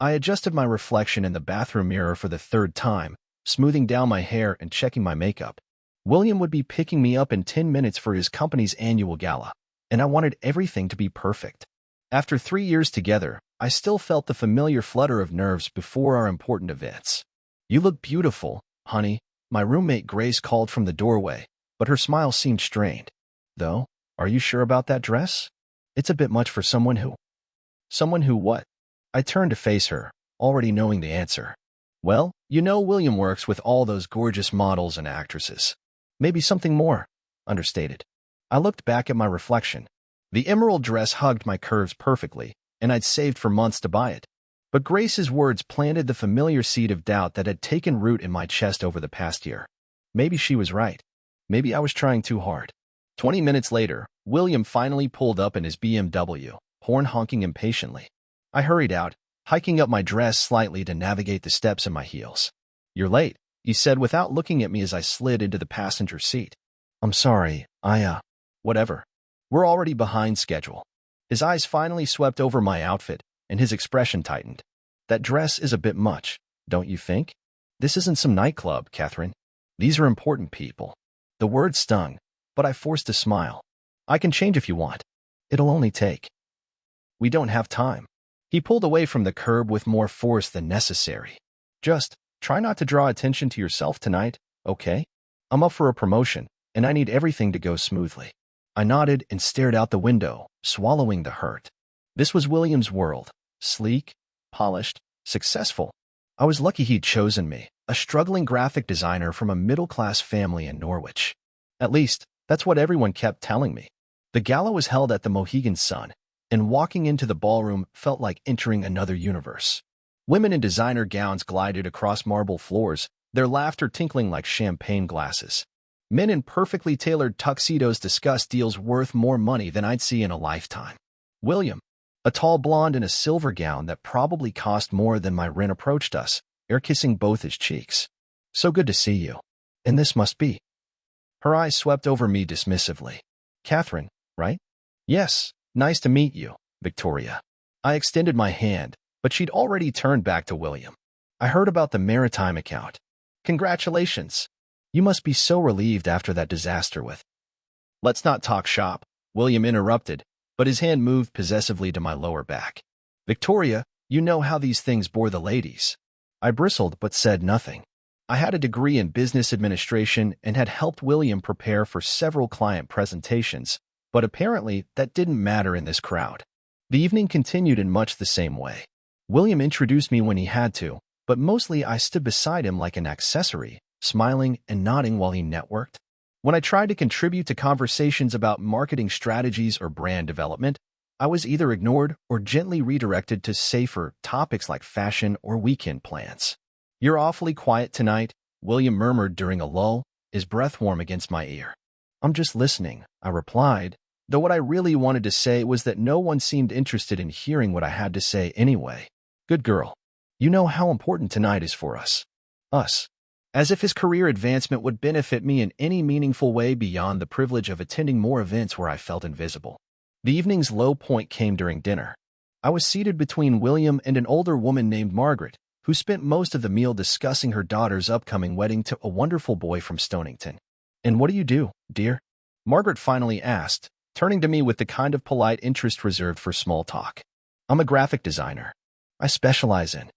I adjusted my reflection in the bathroom mirror for the third time, smoothing down my hair and checking my makeup. William would be picking me up in 10 minutes for his company's annual gala, and I wanted everything to be perfect. After 3 years together, I still felt the familiar flutter of nerves before our important events. "You look beautiful, honey," my roommate Grace called from the doorway, but her smile seemed strained. "Though, are you sure about that dress? It's a bit much for someone who—" "Someone who what?" I turned to face her, already knowing the answer. "Well, you know William works with all those gorgeous models and actresses. Maybe something more." Understated. I looked back at my reflection. The emerald dress hugged my curves perfectly, and I'd saved for months to buy it. But Grace's words planted the familiar seed of doubt that had taken root in my chest over the past year. Maybe she was right. Maybe I was trying too hard. 20 minutes later, William finally pulled up in his BMW, horn honking impatiently. I hurried out, hiking up my dress slightly to navigate the steps in my heels. "You're late," he said without looking at me as I slid into the passenger seat. "I'm sorry, whatever. We're already behind schedule." His eyes finally swept over my outfit, and his expression tightened. "That dress is a bit much, don't you think? This isn't some nightclub, Catherine. These are important people." The word stung, but I forced a smile. "I can change if you want. It'll only take—" "We don't have time." He pulled away from the curb with more force than necessary. "Just try not to draw attention to yourself tonight, okay? I'm up for a promotion, and I need everything to go smoothly." I nodded and stared out the window, swallowing the hurt. This was William's world. Sleek, polished, successful. I was lucky he'd chosen me, a struggling graphic designer from a middle-class family in Norwich. At least, that's what everyone kept telling me. The gala was held at the Mohegan Sun, and walking into the ballroom felt like entering another universe. Women in designer gowns glided across marble floors, their laughter tinkling like champagne glasses. Men in perfectly tailored tuxedos discussed deals worth more money than I'd see in a lifetime. William, a tall blonde in a silver gown that probably cost more than my rent, approached us, air-kissing both his cheeks. "So good to see you. And this must be—" Her eyes swept over me dismissively. "Catherine, right?" "Yes, nice to meet you, Victoria." I extended my hand, but she'd already turned back to William. "I heard about the maritime account. Congratulations. You must be so relieved after that disaster with—" "Let's not talk shop," William interrupted, but his hand moved possessively to my lower back. "Victoria, you know how these things bore the ladies." I bristled but said nothing. I had a degree in business administration and had helped William prepare for several client presentations, but apparently that didn't matter in this crowd. The evening continued in much the same way. William introduced me when he had to, but mostly I stood beside him like an accessory, smiling and nodding while he networked. When I tried to contribute to conversations about marketing strategies or brand development, I was either ignored or gently redirected to safer topics like fashion or weekend plans. "You're awfully quiet tonight," William murmured during a lull, his breath warm against my ear. "I'm just listening," I replied, though what I really wanted to say was that no one seemed interested in hearing what I had to say anyway. "Good girl. You know how important tonight is for us." Us. As if his career advancement would benefit me in any meaningful way beyond the privilege of attending more events where I felt invisible. The evening's low point came during dinner. I was seated between William and an older woman named Margaret, who spent most of the meal discussing her daughter's upcoming wedding to a wonderful boy from Stonington. "And what do you do, dear?" Margaret finally asked, turning to me with the kind of polite interest reserved for small talk. "I'm a graphic designer. I specialize in—"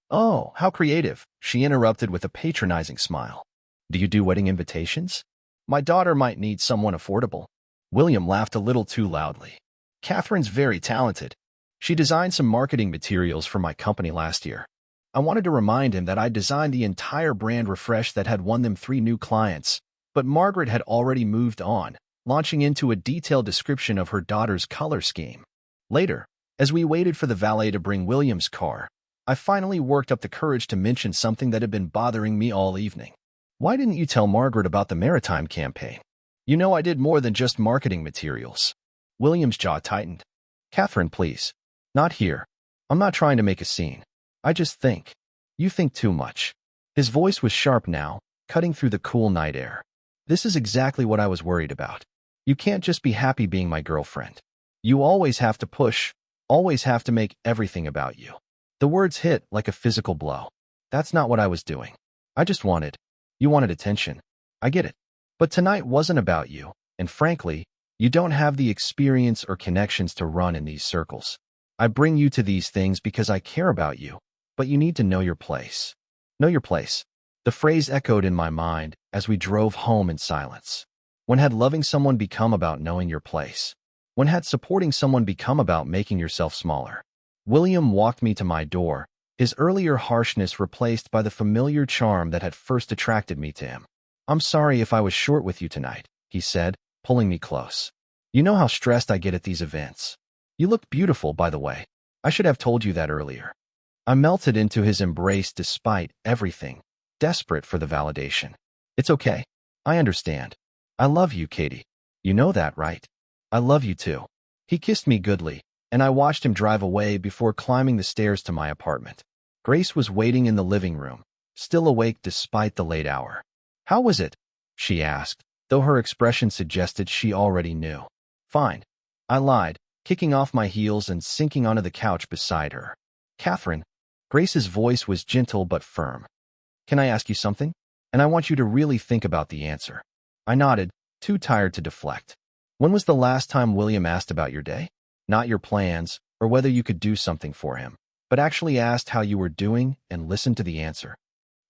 "Oh, how creative," she interrupted with a patronizing smile. "Do you do wedding invitations? My daughter might need someone affordable." William laughed a little too loudly. "Catherine's very talented. She designed some marketing materials for my company last year." I wanted to remind him that I designed the entire brand refresh that had won them 3 new clients, but Margaret had already moved on, launching into a detailed description of her daughter's color scheme. Later, as we waited for the valet to bring William's car, I finally worked up the courage to mention something that had been bothering me all evening. "Why didn't you tell Margaret about the maritime campaign? You know I did more than just marketing materials." William's jaw tightened. "Catherine, please. Not here. I'm not trying to make a scene. I just think. You think too much." His voice was sharp now, cutting through the cool night air. "This is exactly what I was worried about. You can't just be happy being my girlfriend. You always have to push, always have to make everything about you." The words hit like a physical blow. That's not what I was doing. I just wanted. You wanted attention. I get it. But tonight wasn't about you, and frankly, you don't have the experience or connections to run in these circles. I bring you to these things because I care about you, but you need to know your place. Know your place. The phrase echoed in my mind as we drove home in silence. When had loving someone become about knowing your place? When had supporting someone become about making yourself smaller? William walked me to my door, his earlier harshness replaced by the familiar charm that had first attracted me to him. I'm sorry if I was short with you tonight, he said, pulling me close. You know how stressed I get at these events. You look beautiful, by the way. I should have told you that earlier. I melted into his embrace despite everything, desperate for the validation. It's okay. I understand. I love you, Katie. You know that, right? I love you too. He kissed me goodly, and I watched him drive away before climbing the stairs to my apartment. Grace was waiting in the living room, still awake despite the late hour. How was it? She asked, though her expression suggested she already knew. Fine. I lied, kicking off my heels and sinking onto the couch beside her. Catherine. Grace's voice was gentle but firm. Can I ask you something? And I want you to really think about the answer. I nodded, too tired to deflect. When was the last time William asked about your day? Not your plans, or whether you could do something for him, but actually asked how you were doing and listened to the answer.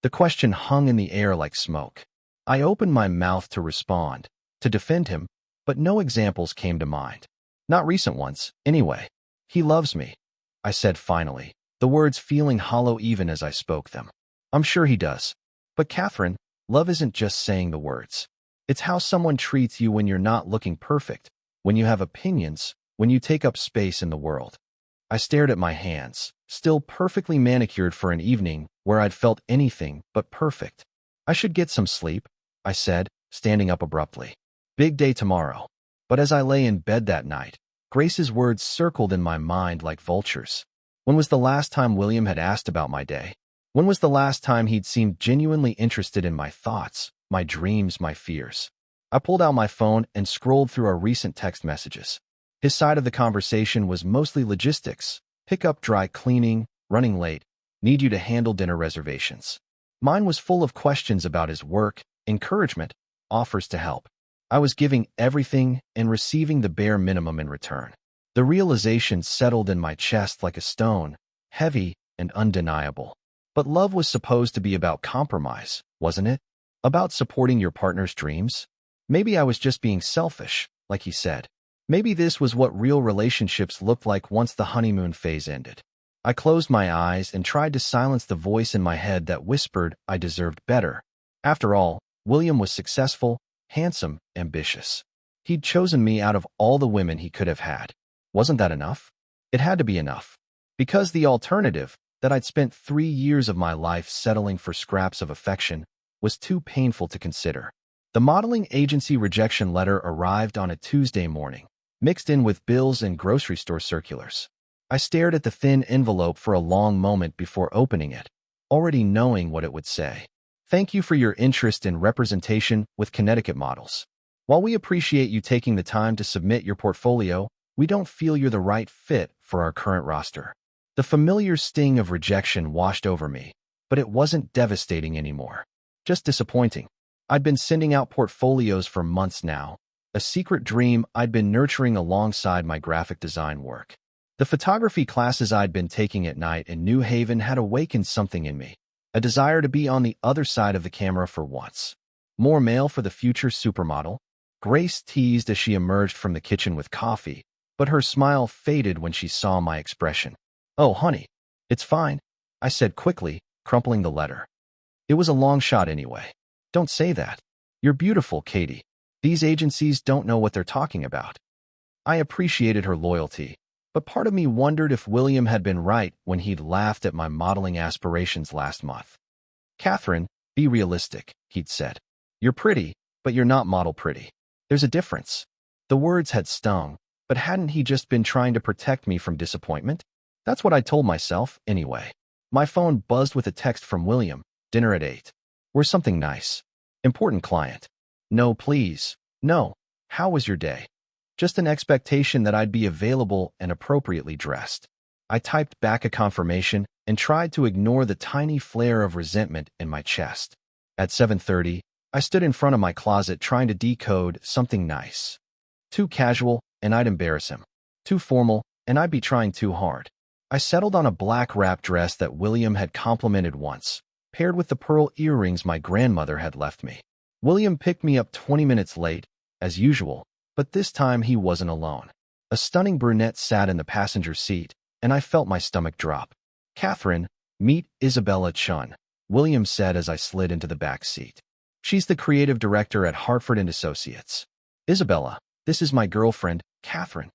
The question hung in the air like smoke. I opened my mouth to respond, to defend him, but no examples came to mind. Not recent ones, anyway. He loves me, I said finally, the words feeling hollow even as I spoke them. I'm sure he does. But Catherine, love isn't just saying the words. It's how someone treats you when you're not looking perfect, when you have opinions, when you take up space in the world. I stared at my hands, still perfectly manicured for an evening where I'd felt anything but perfect. I should get some sleep, I said, standing up abruptly. Big day tomorrow. But as I lay in bed that night, Grace's words circled in my mind like vultures. When was the last time William had asked about my day? When was the last time he'd seemed genuinely interested in my thoughts, my dreams, my fears? I pulled out my phone and scrolled through our recent text messages. His side of the conversation was mostly logistics. Pick up dry cleaning, running late, need you to handle dinner reservations. Mine was full of questions about his work, encouragement, offers to help. I was giving everything and receiving the bare minimum in return. The realization settled in my chest like a stone, heavy and undeniable. But love was supposed to be about compromise, wasn't it? About supporting your partner's dreams? Maybe I was just being selfish, like he said. Maybe this was what real relationships looked like once the honeymoon phase ended. I closed my eyes and tried to silence the voice in my head that whispered I deserved better. After all, William was successful, handsome, ambitious. He'd chosen me out of all the women he could have had. Wasn't that enough? It had to be enough. Because the alternative, that I'd spent 3 years of my life settling for scraps of affection, was too painful to consider. The modeling agency rejection letter arrived on a Tuesday morning, mixed in with bills and grocery store circulars. I stared at the thin envelope for a long moment before opening it, already knowing what it would say. Thank you for your interest in representation with Connecticut models. While we appreciate you taking the time to submit your portfolio, we don't feel you're the right fit for our current roster. The familiar sting of rejection washed over me, but it wasn't devastating anymore. Just disappointing. I'd been sending out portfolios for months now, a secret dream I'd been nurturing alongside my graphic design work. The photography classes I'd been taking at night in New Haven had awakened something in me, a desire to be on the other side of the camera for once. More mail for the future supermodel? Grace teased as she emerged from the kitchen with coffee, but her smile faded when she saw my expression. Oh, honey, it's fine, I said quickly, crumpling the letter. It was a long shot anyway. Don't say that. You're beautiful, Katie. These agencies don't know what they're talking about. I appreciated her loyalty, but part of me wondered if William had been right when he'd laughed at my modeling aspirations last month. Catherine, be realistic, he'd said. You're pretty, but you're not model pretty. There's a difference. The words had stung, but hadn't he just been trying to protect me from disappointment? That's what I told myself, anyway. My phone buzzed with a text from William. Dinner at 8. Where's something nice? Important client. No, please. No. How was your day? Just an expectation that I'd be available and appropriately dressed. I typed back a confirmation and tried to ignore the tiny flare of resentment in my chest. At 7:30, I stood in front of my closet trying to decode something nice. Too casual, and I'd embarrass him. Too formal, and I'd be trying too hard. I settled on a black wrap dress that William had complimented once, paired with the pearl earrings my grandmother had left me. William picked me up 20 minutes late, as usual, but this time he wasn't alone. A stunning brunette sat in the passenger seat, and I felt my stomach drop. "Catherine, meet Isabella Chun," William said as I slid into the back seat. "She's the creative director at Hartford & Associates." "Isabella, this is my girlfriend, Catherine."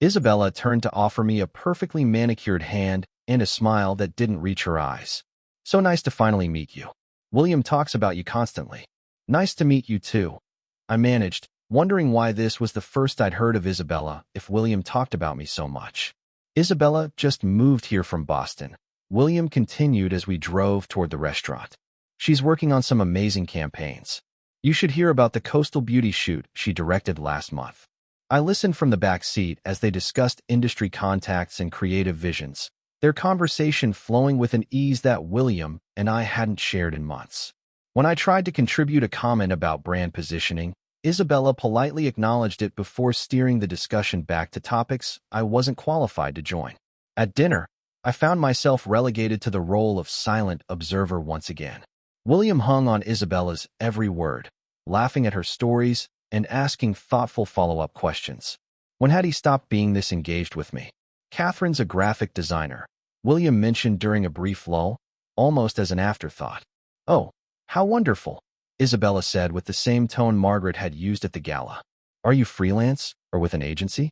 Isabella turned to offer me a perfectly manicured hand and a smile that didn't reach her eyes. "So nice to finally meet you. William talks about you constantly." "Nice to meet you too," I managed, wondering why this was the first I'd heard of Isabella if William talked about me so much. "Isabella just moved here from Boston," William continued as we drove toward the restaurant. "She's working on some amazing campaigns. You should hear about the Coastal Beauty shoot she directed last month." I listened from the back seat as they discussed industry contacts and creative visions, their conversation flowing with an ease that William and I hadn't shared in months. When I tried to contribute a comment about brand positioning, Isabella politely acknowledged it before steering the discussion back to topics I wasn't qualified to join. At dinner, I found myself relegated to the role of silent observer once again. William hung on Isabella's every word, laughing at her stories and asking thoughtful follow-up questions. When had he stopped being this engaged with me? "Catherine's a graphic designer," William mentioned during a brief lull, almost as an afterthought. "Oh, how wonderful," Isabella said with the same tone Margaret had used at the gala. "Are you freelance or with an agency?"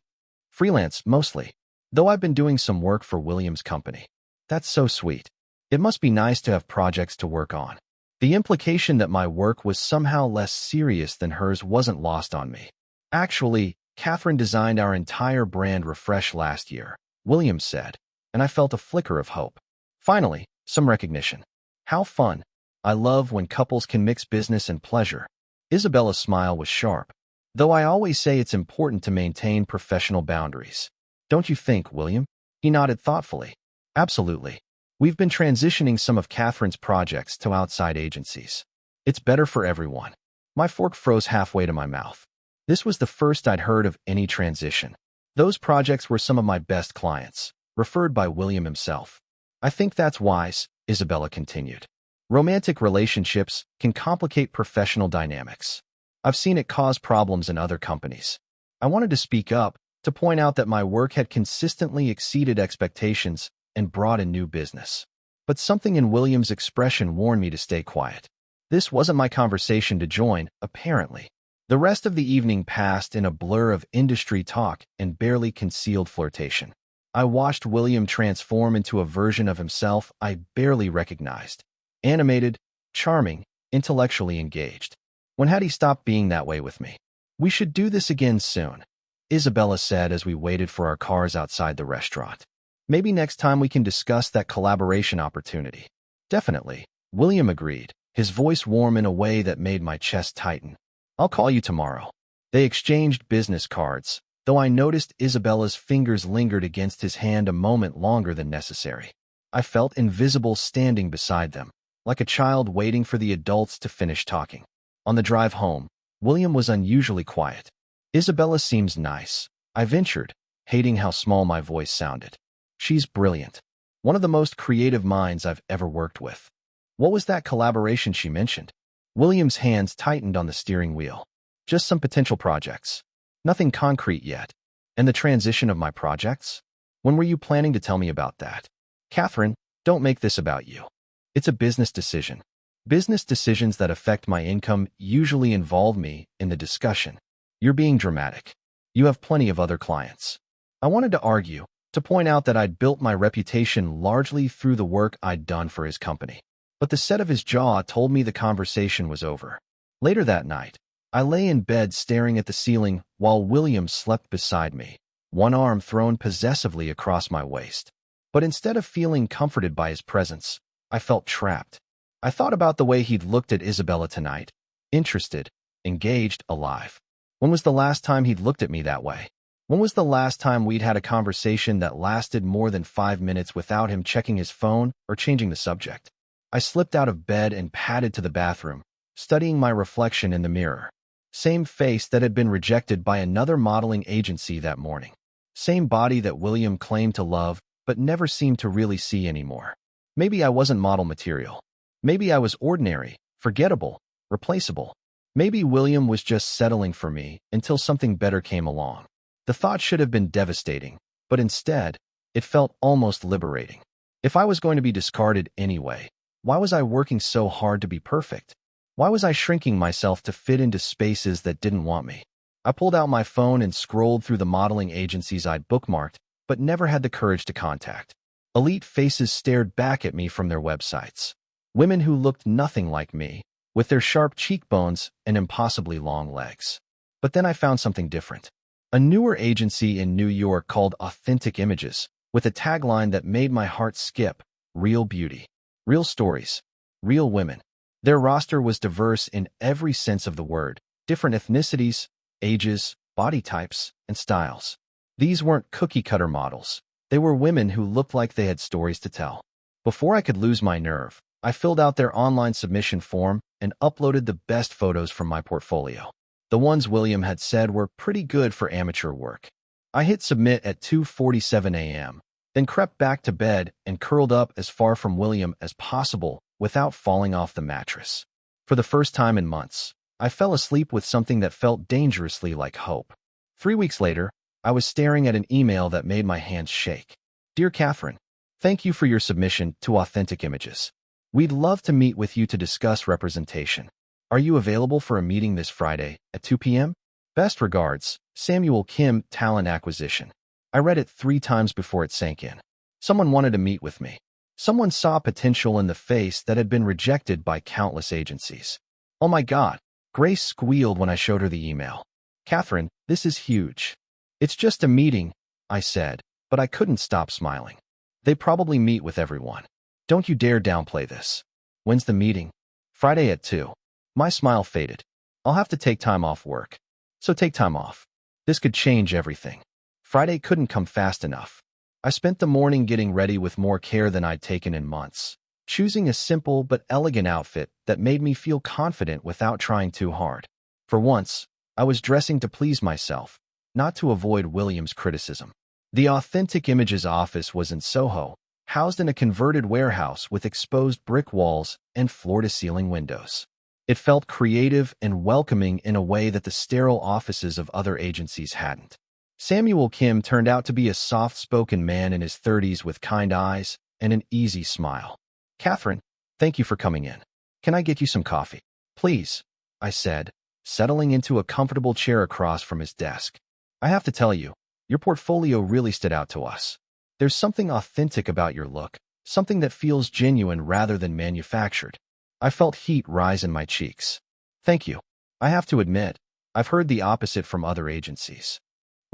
"Freelance, mostly, though I've been doing some work for William's company." "That's so sweet. It must be nice to have projects to work on." The implication that my work was somehow less serious than hers wasn't lost on me. "Actually, Catherine designed our entire brand refresh last year," William said, and I felt a flicker of hope. Finally, some recognition. "How fun. I love when couples can mix business and pleasure." Isabella's smile was sharp, though I always say it's important to maintain professional boundaries. "Don't you think, William?" He nodded thoughtfully. "Absolutely. We've been transitioning some of Catherine's projects to outside agencies. It's better for everyone." My fork froze halfway to my mouth. This was the first I'd heard of any transition. "Those projects were some of my best clients," referred by William himself. "I think that's wise," Isabella continued. "Romantic relationships can complicate professional dynamics. I've seen it cause problems in other companies." I wanted to speak up, to point out that my work had consistently exceeded expectations and brought in new business. But something in William's expression warned me to stay quiet. This wasn't my conversation to join, apparently. The rest of the evening passed in a blur of industry talk and barely concealed flirtation. I watched William transform into a version of himself I barely recognized. Animated, charming, intellectually engaged. When had he stopped being that way with me? "We should do this again soon," Isabella said as we waited for our cars outside the restaurant. "Maybe next time we can discuss that collaboration opportunity." "Definitely," William agreed, his voice warm in a way that made my chest tighten. "I'll call you tomorrow." They exchanged business cards, though I noticed Isabella's fingers lingered against his hand a moment longer than necessary. I felt invisible standing beside them, like a child waiting for the adults to finish talking. On the drive home, William was unusually quiet. "Isabella seems nice," I ventured, hating how small my voice sounded. "She's brilliant. One of the most creative minds I've ever worked with." "What was that collaboration she mentioned?" William's hands tightened on the steering wheel. "Just some potential projects. Nothing concrete yet." "And the transition of my projects? When were you planning to tell me about that?" "Catherine, don't make this about you. It's a business decision. Business decisions that affect my income usually involve me in the discussion." "You're being dramatic. You have plenty of other clients." I wanted to argue, to point out that I'd built my reputation largely through the work I'd done for his company. But the set of his jaw told me the conversation was over. Later that night, I lay in bed staring at the ceiling while William slept beside me, one arm thrown possessively across my waist. But instead of feeling comforted by his presence, I felt trapped. I thought about the way he'd looked at Isabella tonight, interested, engaged, alive. When was the last time he'd looked at me that way? When was the last time we'd had a conversation that lasted more than 5 minutes without him checking his phone or changing the subject? I slipped out of bed and padded to the bathroom, studying my reflection in the mirror. Same face that had been rejected by another modeling agency that morning. Same body that William claimed to love, but never seemed to really see anymore. Maybe I wasn't model material. Maybe I was ordinary, forgettable, replaceable. Maybe William was just settling for me until something better came along. The thought should have been devastating, but instead, it felt almost liberating. If I was going to be discarded anyway, why was I working so hard to be perfect? Why was I shrinking myself to fit into spaces that didn't want me? I pulled out my phone and scrolled through the modeling agencies I'd bookmarked, but never had the courage to contact. Elite faces stared back at me from their websites. Women who looked nothing like me, with their sharp cheekbones and impossibly long legs. But then I found something different. A newer agency in New York called Authentic Images, with a tagline that made my heart skip: real beauty, real stories, real women. Their roster was diverse in every sense of the word, different ethnicities, ages, body types, and styles. These weren't cookie-cutter models. They were women who looked like they had stories to tell. Before I could lose my nerve, I filled out their online submission form and uploaded the best photos from my portfolio. The ones William had said were pretty good for amateur work. I hit submit at 2:47 a.m., then crept back to bed and curled up as far from William as possible without falling off the mattress. For the first time in months, I fell asleep with something that felt dangerously like hope. 3 weeks later, I was staring at an email that made my hands shake. Dear Catherine, thank you for your submission to Authentic Images. We'd love to meet with you to discuss representation. Are you available for a meeting this Friday at 2 p.m.? Best regards, Samuel Kim, Talent Acquisition. I read it 3 times before it sank in. Someone wanted to meet with me. Someone saw potential in the face that had been rejected by countless agencies. Oh my God, Grace squealed when I showed her the email. Catherine, this is huge. It's just a meeting, I said, but I couldn't stop smiling. They probably meet with everyone. Don't you dare downplay this. When's the meeting? Friday at 2. My smile faded. I'll have to take time off work. So take time off. This could change everything. Friday couldn't come fast enough. I spent the morning getting ready with more care than I'd taken in months, choosing a simple but elegant outfit that made me feel confident without trying too hard. For once, I was dressing to please myself, not to avoid William's criticism. The Authentic Images office was in Soho, housed in a converted warehouse with exposed brick walls and floor-to-ceiling windows. It felt creative and welcoming in a way that the sterile offices of other agencies hadn't. Samuel Kim turned out to be a soft-spoken man in his 30s with kind eyes and an easy smile. Catherine, thank you for coming in. Can I get you some coffee? Please, I said, settling into a comfortable chair across from his desk. I have to tell you, your portfolio really stood out to us. There's something authentic about your look, something that feels genuine rather than manufactured. I felt heat rise in my cheeks. Thank you. I have to admit, I've heard the opposite from other agencies.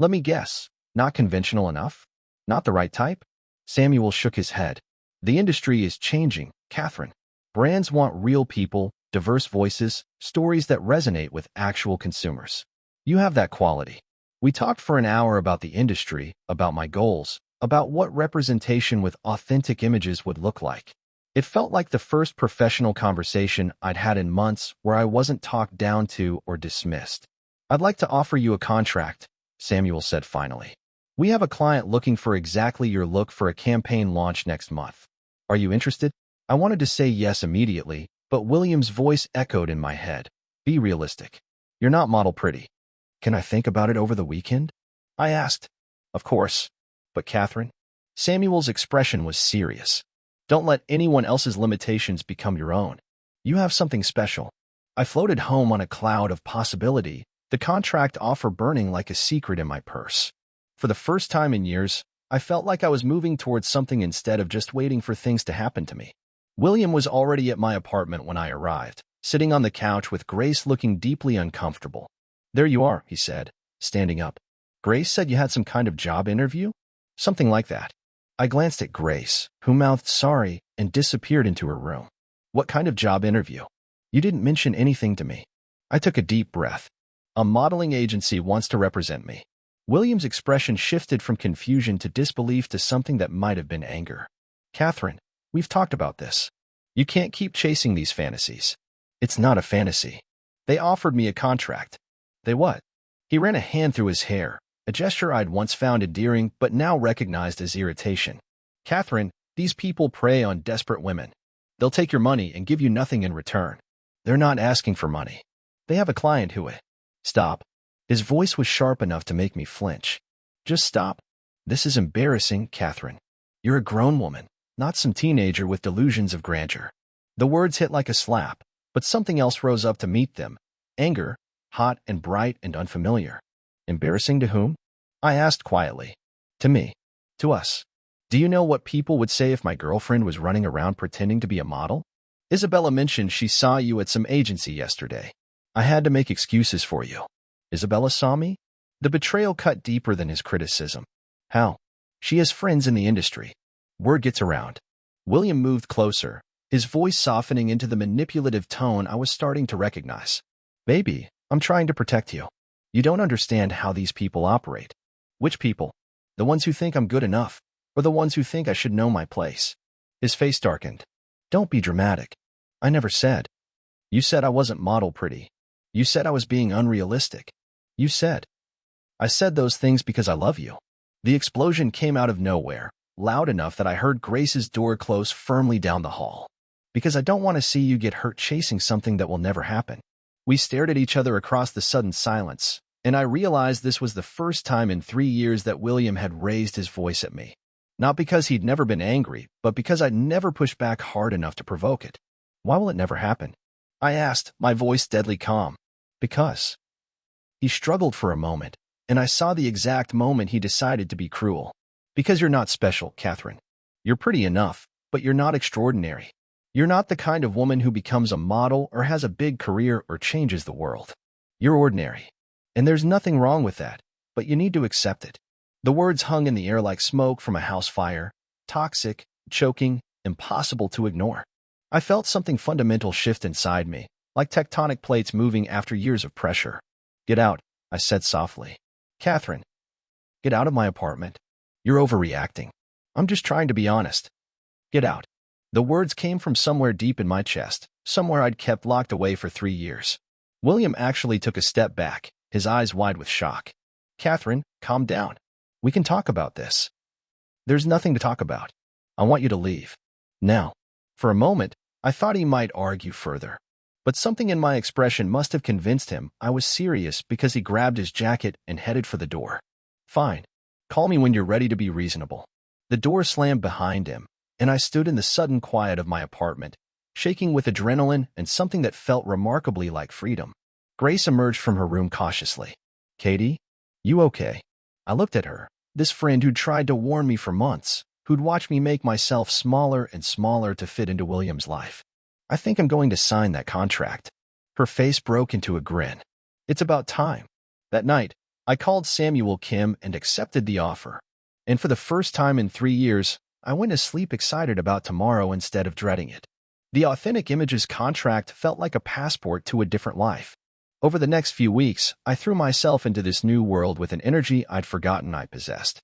Let me guess, not conventional enough? Not the right type? Samuel shook his head. The industry is changing, Catherine. Brands want real people, diverse voices, stories that resonate with actual consumers. You have that quality. We talked for an hour about the industry, about my goals, about what representation with Authentic Images would look like. It felt like the first professional conversation I'd had in months where I wasn't talked down to or dismissed. I'd like to offer you a contract, Samuel said finally. We have a client looking for exactly your look for a campaign launch next month. Are you interested? I wanted to say yes immediately, but William's voice echoed in my head. Be realistic. You're not model pretty. Can I think about it over the weekend? I asked. Of course. But Catherine? Samuel's expression was serious. Don't let anyone else's limitations become your own. You have something special. I floated home on a cloud of possibility, the contract offer burning like a secret in my purse. For the first time in years, I felt like I was moving towards something instead of just waiting for things to happen to me. William was already at my apartment when I arrived, sitting on the couch with Grace looking deeply uncomfortable. There you are, he said, standing up. Grace said you had some kind of job interview? Something like that. I glanced at Grace, who mouthed sorry and disappeared into her room. What kind of job interview? You didn't mention anything to me. I took a deep breath. A modeling agency wants to represent me. William's expression shifted from confusion to disbelief to something that might have been anger. Catherine, we've talked about this. You can't keep chasing these fantasies. It's not a fantasy. They offered me a contract. They what? He ran a hand through his hair, a gesture I'd once found endearing but now recognized as irritation. Catherine, these people prey on desperate women. They'll take your money and give you nothing in return. They're not asking for money. They have a client who Stop. His voice was sharp enough to make me flinch. Just stop. This is embarrassing, Catherine. You're a grown woman, not some teenager with delusions of grandeur. The words hit like a slap, but something else rose up to meet them. Anger, hot and bright and unfamiliar. Embarrassing to whom? I asked quietly. To me. To us. Do you know what people would say if my girlfriend was running around pretending to be a model? Isabella mentioned she saw you at some agency yesterday. I had to make excuses for you. Isabella saw me? The betrayal cut deeper than his criticism. How? She has friends in the industry. Word gets around. William moved closer, his voice softening into the manipulative tone I was starting to recognize. Baby, I'm trying to protect you. You don't understand how these people operate. Which people? The ones who think I'm good enough, or the ones who think I should know my place? His face darkened. Don't be dramatic. I never said. You said I wasn't model pretty. You said I was being unrealistic. You said. I said those things because I love you. The explosion came out of nowhere, loud enough that I heard Grace's door close firmly down the hall. Because I don't want to see you get hurt chasing something that will never happen. We stared at each other across the sudden silence, and I realized this was the first time in 3 years that William had raised his voice at me. Not because he'd never been angry, but because I'd never pushed back hard enough to provoke it. Why will it never happen? I asked, my voice deadly calm. Because. He struggled for a moment, and I saw the exact moment he decided to be cruel. Because you're not special, Catherine. You're pretty enough, but you're not extraordinary. You're not the kind of woman who becomes a model or has a big career or changes the world. You're ordinary. And there's nothing wrong with that, but you need to accept it. The words hung in the air like smoke from a house fire, toxic, choking, impossible to ignore. I felt something fundamental shift inside me, like tectonic plates moving after years of pressure. Get out, I said softly. Catherine, get out of my apartment. You're overreacting. I'm just trying to be honest. Get out. The words came from somewhere deep in my chest, somewhere I'd kept locked away for 3 years. William actually took a step back, his eyes wide with shock. Catherine, calm down. We can talk about this. There's nothing to talk about. I want you to leave. Now. For a moment, I thought he might argue further. But something in my expression must have convinced him I was serious because he grabbed his jacket and headed for the door. Fine. Call me when you're ready to be reasonable. The door slammed behind him, and I stood in the sudden quiet of my apartment, shaking with adrenaline and something that felt remarkably like freedom. Grace emerged from her room cautiously. Katie? You okay? I looked at her, this friend who'd tried to warn me for months, who'd watched me make myself smaller and smaller to fit into William's life. I think I'm going to sign that contract. Her face broke into a grin. It's about time. That night, I called Samuel Kim and accepted the offer. And for the first time in 3 years, I went to sleep excited about tomorrow instead of dreading it. The Authentic Images contract felt like a passport to a different life. Over the next few weeks, I threw myself into this new world with an energy I'd forgotten I possessed.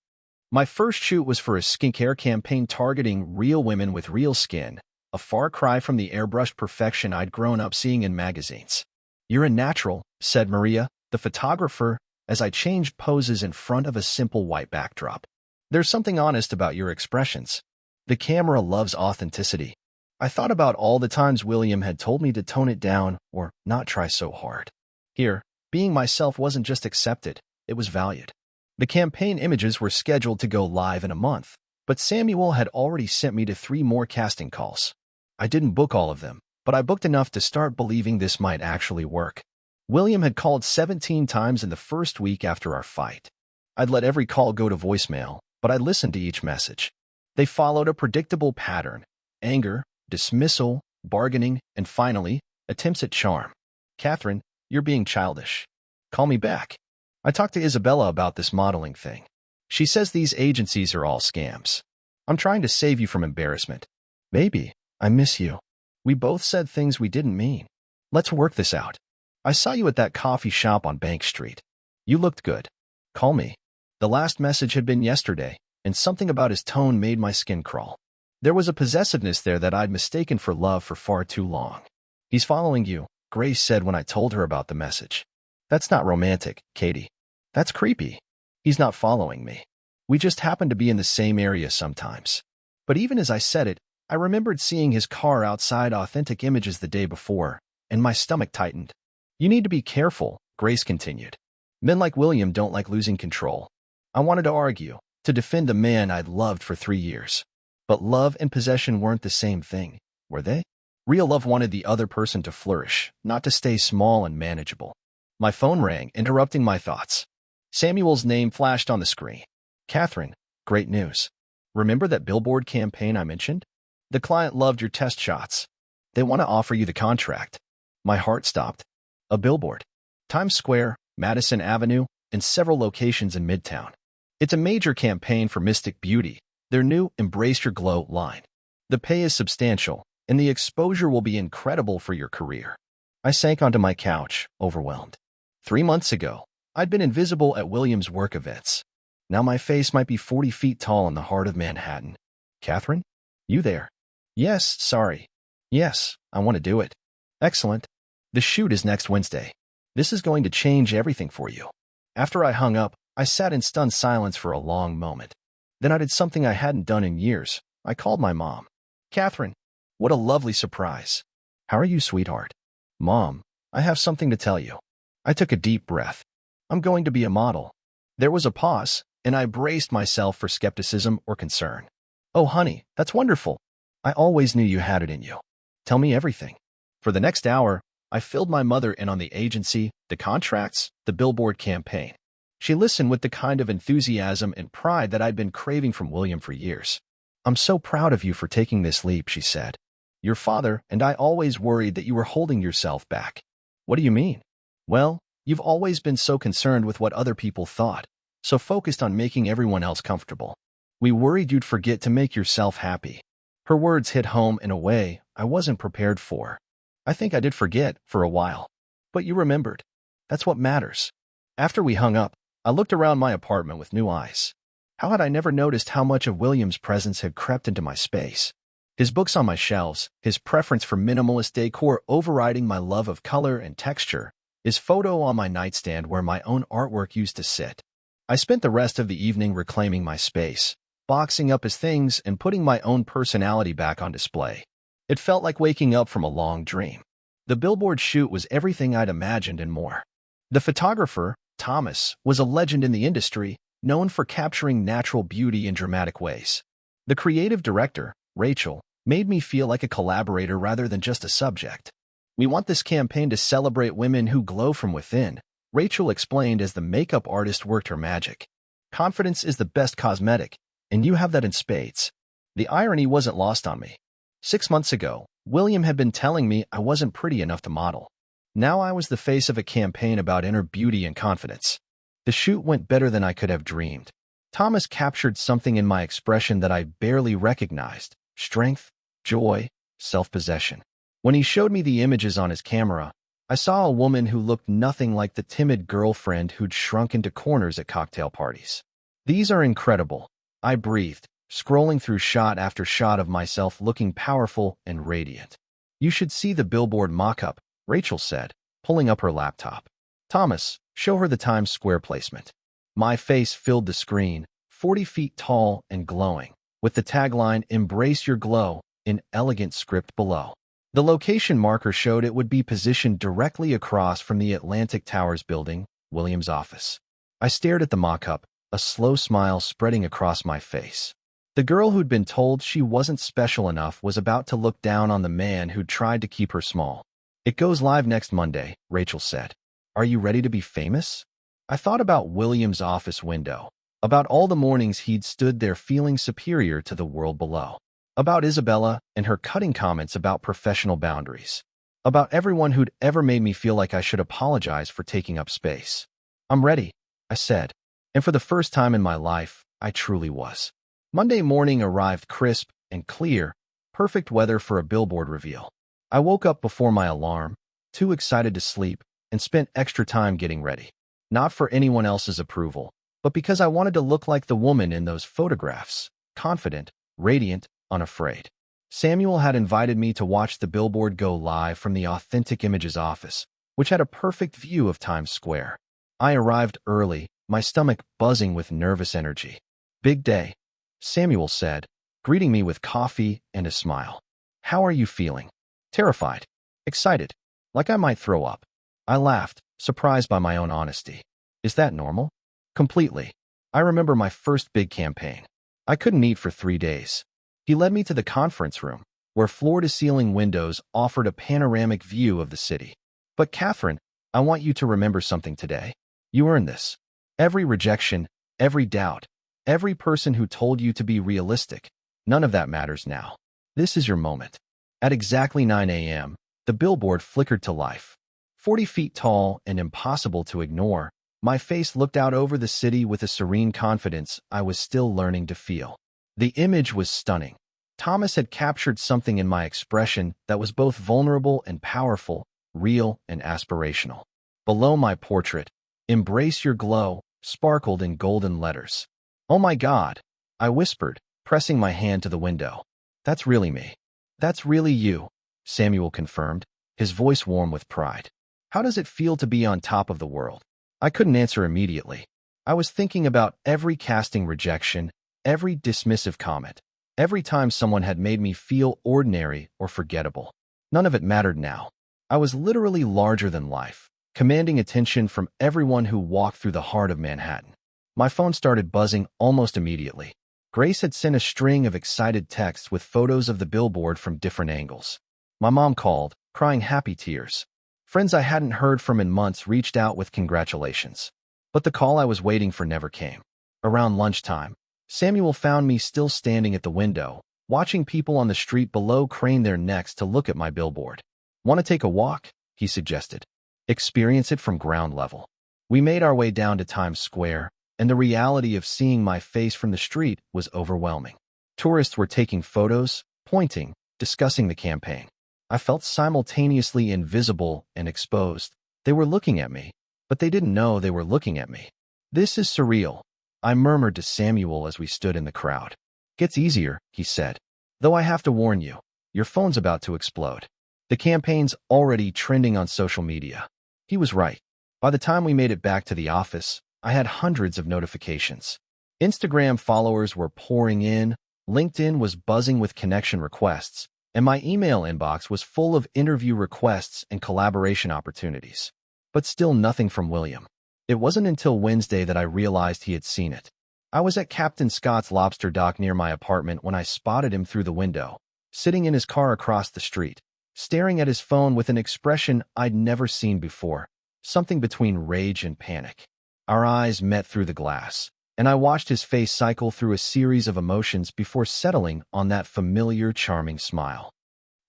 My first shoot was for a skincare campaign targeting real women with real skin, a far cry from the airbrushed perfection I'd grown up seeing in magazines. You're a natural, said Maria, the photographer, as I changed poses in front of a simple white backdrop. There's something honest about your expressions. The camera loves authenticity. I thought about all the times William had told me to tone it down or not try so hard. Here, being myself wasn't just accepted, it was valued. The campaign images were scheduled to go live in a month, but Samuel had already sent me to 3 more casting calls. I didn't book all of them, but I booked enough to start believing this might actually work. William had called 17 times in the first week after our fight. I'd let every call go to voicemail, but I listened to each message. They followed a predictable pattern: anger, dismissal, bargaining, and finally, attempts at charm. Catherine, you're being childish. Call me back. I talked to Isabella about this modeling thing. She says these agencies are all scams. I'm trying to save you from embarrassment. Baby, I miss you. We both said things we didn't mean. Let's work this out. I saw you at that coffee shop on Bank Street. You looked good. Call me. The last message had been yesterday, and something about his tone made my skin crawl. There was a possessiveness there that I'd mistaken for love for far too long. "He's following you," Grace said when I told her about the message. "That's not romantic, Katie. That's creepy. He's not following me. We just happen to be in the same area sometimes." But even as I said it, I remembered seeing his car outside Authentic Images the day before, and my stomach tightened. "You need to be careful," Grace continued. "Men like William don't like losing control." I wanted to argue, to defend the man I'd loved for 3 years. But love and possession weren't the same thing, were they? Real love wanted the other person to flourish, not to stay small and manageable. My phone rang, interrupting my thoughts. Samuel's name flashed on the screen. "Catherine, great news. Remember that Billboard campaign I mentioned? The client loved your test shots. They want to offer you the contract." My heart stopped. A billboard. Times Square, Madison Avenue, and several locations in Midtown. It's a major campaign for Mystic Beauty, their new Embrace Your Glow line. The pay is substantial, and the exposure will be incredible for your career. I sank onto my couch, overwhelmed. 3 months ago, I'd been invisible at Williams' work events. Now my face might be 40 feet tall in the heart of Manhattan. "Catherine? You there?" "Yes, sorry. Yes, I want to do it." "Excellent. The shoot is next Wednesday. This is going to change everything for you." After I hung up, I sat in stunned silence for a long moment. Then I did something I hadn't done in years. I called my mom. "Catherine, what a lovely surprise." "How are you, sweetheart?" "Mom, I have something to tell you." I took a deep breath. "I'm going to be a model." There was a pause, and I braced myself for skepticism or concern. "Oh, honey, that's wonderful. I always knew you had it in you. Tell me everything." For the next hour, I filled my mother in on the agency, the contracts, the Billboard campaign. She listened with the kind of enthusiasm and pride that I'd been craving from William for years. "I'm so proud of you for taking this leap," she said. "Your father and I always worried that you were holding yourself back." "What do you mean?" "Well, you've always been so concerned with what other people thought, so focused on making everyone else comfortable. We worried you'd forget to make yourself happy." Her words hit home in a way I wasn't prepared for. I think I did forget for a while. But you remembered. That's what matters. After we hung up, I looked around my apartment with new eyes. How had I never noticed how much of William's presence had crept into my space? His books on my shelves, his preference for minimalist decor overriding my love of color and texture, his photo on my nightstand where my own artwork used to sit. I spent the rest of the evening reclaiming my space, boxing up his things and putting my own personality back on display. It felt like waking up from a long dream. The Billboard shoot was everything I'd imagined and more. The photographer, Thomas, was a legend in the industry, known for capturing natural beauty in dramatic ways. The creative director, Rachel, made me feel like a collaborator rather than just a subject. "We want this campaign to celebrate women who glow from within," Rachel explained as the makeup artist worked her magic. "Confidence is the best cosmetic, and you have that in spades." The irony wasn't lost on me. 6 months ago, William had been telling me I wasn't pretty enough to model. Now I was the face of a campaign about inner beauty and confidence. The shoot went better than I could have dreamed. Thomas captured something in my expression that I barely recognized: strength, joy, self-possession. When he showed me the images on his camera, I saw a woman who looked nothing like the timid girlfriend who'd shrunk into corners at cocktail parties. "These are incredible," I breathed, scrolling through shot after shot of myself looking powerful and radiant. "You should see the Billboard mock-up," Rachel said, pulling up her laptop. "Thomas, show her the Times Square placement." My face filled the screen, 40 feet tall and glowing, with the tagline "Embrace Your Glow" in elegant script below. The location marker showed it would be positioned directly across from the Atlantic Towers building, William's office. I stared at the mock-up, a slow smile spreading across my face. The girl who'd been told she wasn't special enough was about to look down on the man who'd tried to keep her small. "It goes live next Monday," Rachel said. "Are you ready to be famous?" I thought about William's office window, about all the mornings he'd stood there feeling superior to the world below, about Isabella and her cutting comments about professional boundaries, about everyone who'd ever made me feel like I should apologize for taking up space. "I'm ready," I said, and for the first time in my life, I truly was. Monday morning arrived crisp and clear, perfect weather for a Billboard reveal. I woke up before my alarm, too excited to sleep, and spent extra time getting ready. Not for anyone else's approval, but because I wanted to look like the woman in those photographs, confident, radiant, unafraid. Samuel had invited me to watch the Billboard go live from the Authentic Images office, which had a perfect view of Times Square. I arrived early, my stomach buzzing with nervous energy. "Big day," Samuel said, greeting me with coffee and a smile. "How are you feeling?" "Terrified. Excited. Like I might throw up." I laughed, surprised by my own honesty. "Is that normal?" "Completely. I remember my first big campaign. I couldn't eat for 3 days." He led me to the conference room, where floor-to-ceiling windows offered a panoramic view of the city. "But Catherine, I want you to remember something today. You earned this. Every rejection, every doubt, every person who told you to be realistic, none of that matters now. This is your moment." At exactly 9 a.m., the billboard flickered to life. 40 feet tall and impossible to ignore, my face looked out over the city with a serene confidence I was still learning to feel. The image was stunning. Thomas had captured something in my expression that was both vulnerable and powerful, real and aspirational. Below my portrait, "Embrace your glow," sparkled in golden letters. "Oh my God," I whispered, pressing my hand to the window. "That's really me." "That's really you," Samuel confirmed, his voice warm with pride. "How does it feel to be on top of the world?" I couldn't answer immediately. I was thinking about every casting rejection, every dismissive comment, every time someone had made me feel ordinary or forgettable. None of it mattered now. I was literally larger than life, commanding attention from everyone who walked through the heart of Manhattan. My phone started buzzing almost immediately. Grace had sent a string of excited texts with photos of the billboard from different angles. My mom called, crying happy tears. Friends I hadn't heard from in months reached out with congratulations. But the call I was waiting for never came. Around lunchtime, Samuel found me still standing at the window, watching people on the street below crane their necks to look at my billboard. "Want to take a walk?" he suggested. "Experience it from ground level." We made our way down to Times Square, and the reality of seeing my face from the street was overwhelming. Tourists were taking photos, pointing, discussing the campaign. I felt simultaneously invisible and exposed. They were looking at me, but they didn't know they were looking at me. "This is surreal," I murmured to Samuel as we stood in the crowd. "Gets easier," he said. "Though I have to warn you, your phone's about to explode. The campaign's already trending on social media." He was right. By the time we made it back to the office, I had hundreds of notifications. Instagram followers were pouring in, LinkedIn was buzzing with connection requests, and my email inbox was full of interview requests and collaboration opportunities. But still nothing from William. It wasn't until Wednesday that I realized he had seen it. I was at Captain Scott's lobster dock near my apartment when I spotted him through the window, sitting in his car across the street, staring at his phone with an expression I'd never seen before, something between rage and panic. Our eyes met through the glass, and I watched his face cycle through a series of emotions before settling on that familiar, charming smile.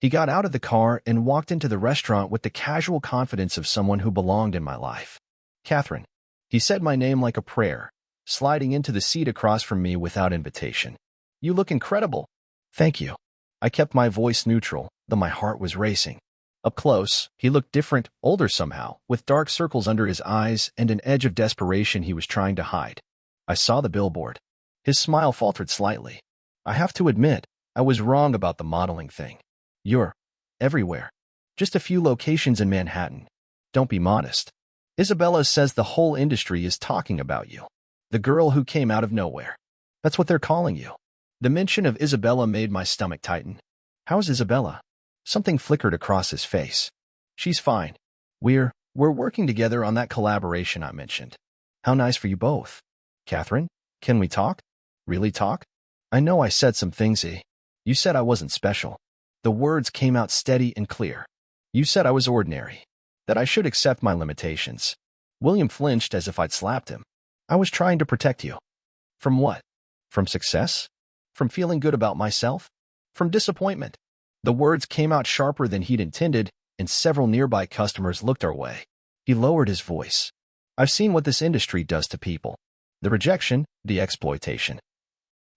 He got out of the car and walked into the restaurant with the casual confidence of someone who belonged in my life. "Catherine." He said my name like a prayer, sliding into the seat across from me without invitation. "You look incredible." "Thank you." I kept my voice neutral, though my heart was racing. Up close, he looked different, older somehow, with dark circles under his eyes and an edge of desperation he was trying to hide. I saw the billboard. His smile faltered slightly. "I have to admit, I was wrong about the modeling thing. You're everywhere. Just a few locations in Manhattan. Don't be modest. Isabella says the whole industry is talking about you. The girl who came out of nowhere. That's what they're calling you." The mention of Isabella made my stomach tighten. "How's Isabella?" Something flickered across his face. "She's fine. We're working together on that collaboration I mentioned." "How nice for you both." "Catherine, can we talk?" "Really talk?" "I know I said some things, You said I wasn't special." The words came out steady and clear. "You said I was ordinary. That I should accept my limitations." William flinched as if I'd slapped him. "I was trying to protect you." "From what? From success? From feeling good about myself? From disappointment?" The words came out sharper than he'd intended, and several nearby customers looked our way. He lowered his voice. "I've seen what this industry does to people. The rejection, the exploitation,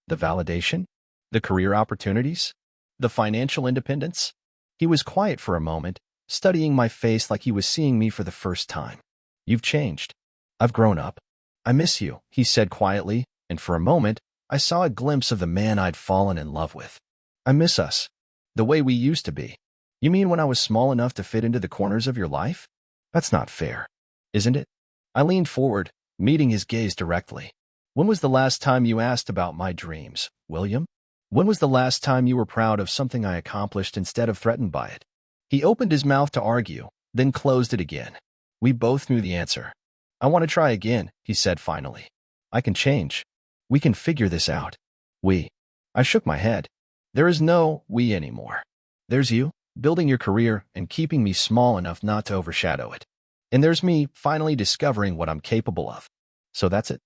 the validation, the career opportunities, the financial independence." He was quiet for a moment, studying my face like he was seeing me for the first time. "You've changed. I've grown up. I miss you, he said quietly, and for a moment, I saw a glimpse of the man I'd fallen in love with. I miss us. The way we used to be. You mean when I was small enough to fit into the corners of your life? That's not fair, isn't it? I leaned forward, meeting his gaze directly. When was the last time you asked about my dreams, William? When was the last time you were proud of something I accomplished instead of threatened by it? He opened his mouth to argue, then closed it again. We both knew the answer. I want to try again, he said finally. I can change. We can figure this out. We. I shook my head. There is no we anymore. There's you, building your career and keeping me small enough not to overshadow it. And there's me finally discovering what I'm capable of. So that's it.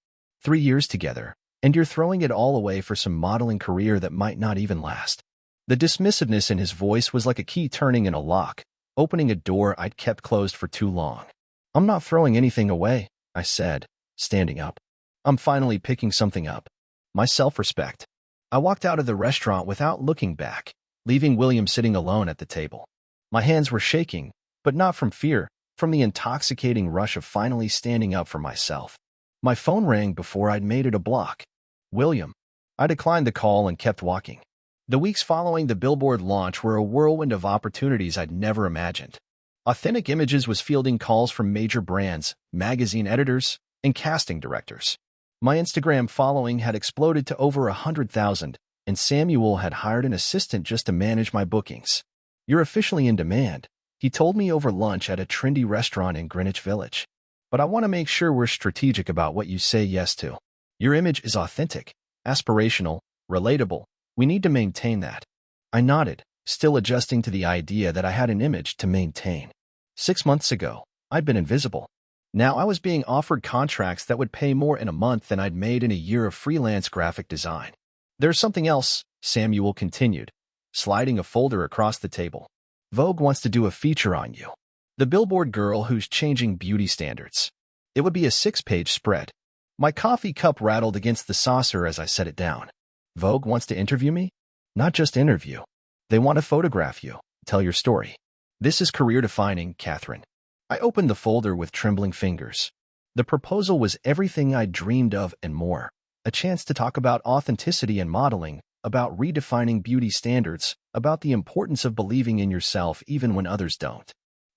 3 years together, and you're throwing it all away for some modeling career that might not even last. The dismissiveness in his voice was like a key turning in a lock, opening a door I'd kept closed for too long. I'm not throwing anything away, I said, standing up. I'm finally picking something up. My self-respect. I walked out of the restaurant without looking back, leaving William sitting alone at the table. My hands were shaking, but not from fear, from the intoxicating rush of finally standing up for myself. My phone rang before I'd made it a block. William. I declined the call and kept walking. The weeks following the Billboard launch were a whirlwind of opportunities I'd never imagined. Authentic Images was fielding calls from major brands, magazine editors, and casting directors. My Instagram following had exploded to over 100,000, and Samuel had hired an assistant just to manage my bookings. You're officially in demand, he told me over lunch at a trendy restaurant in Greenwich Village. But I want to make sure we're strategic about what you say yes to. Your image is authentic, aspirational, relatable. We need to maintain that. I nodded, still adjusting to the idea that I had an image to maintain. 6 months ago, I'd been invisible. Now I was being offered contracts that would pay more in a month than I'd made in a year of freelance graphic design. There's something else, Samuel continued, sliding a folder across the table. Vogue wants to do a feature on you. The Billboard girl who's changing beauty standards. It would be a 6-page spread. My coffee cup rattled against the saucer as I set it down. Vogue wants to interview me? Not just interview. They want to photograph you, tell your story. This is career-defining, Catherine. I opened the folder with trembling fingers. The proposal was everything I'd dreamed of and more. A chance to talk about authenticity and modeling, about redefining beauty standards, about the importance of believing in yourself even when others don't.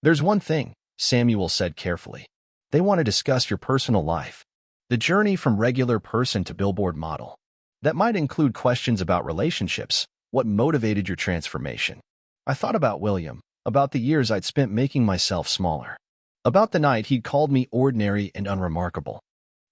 There's one thing, Samuel said carefully. They want to discuss your personal life. The journey from regular person to Billboard model. That might include questions about relationships, what motivated your transformation. I thought about William, about the years I'd spent making myself smaller. About the night he'd called me ordinary and unremarkable.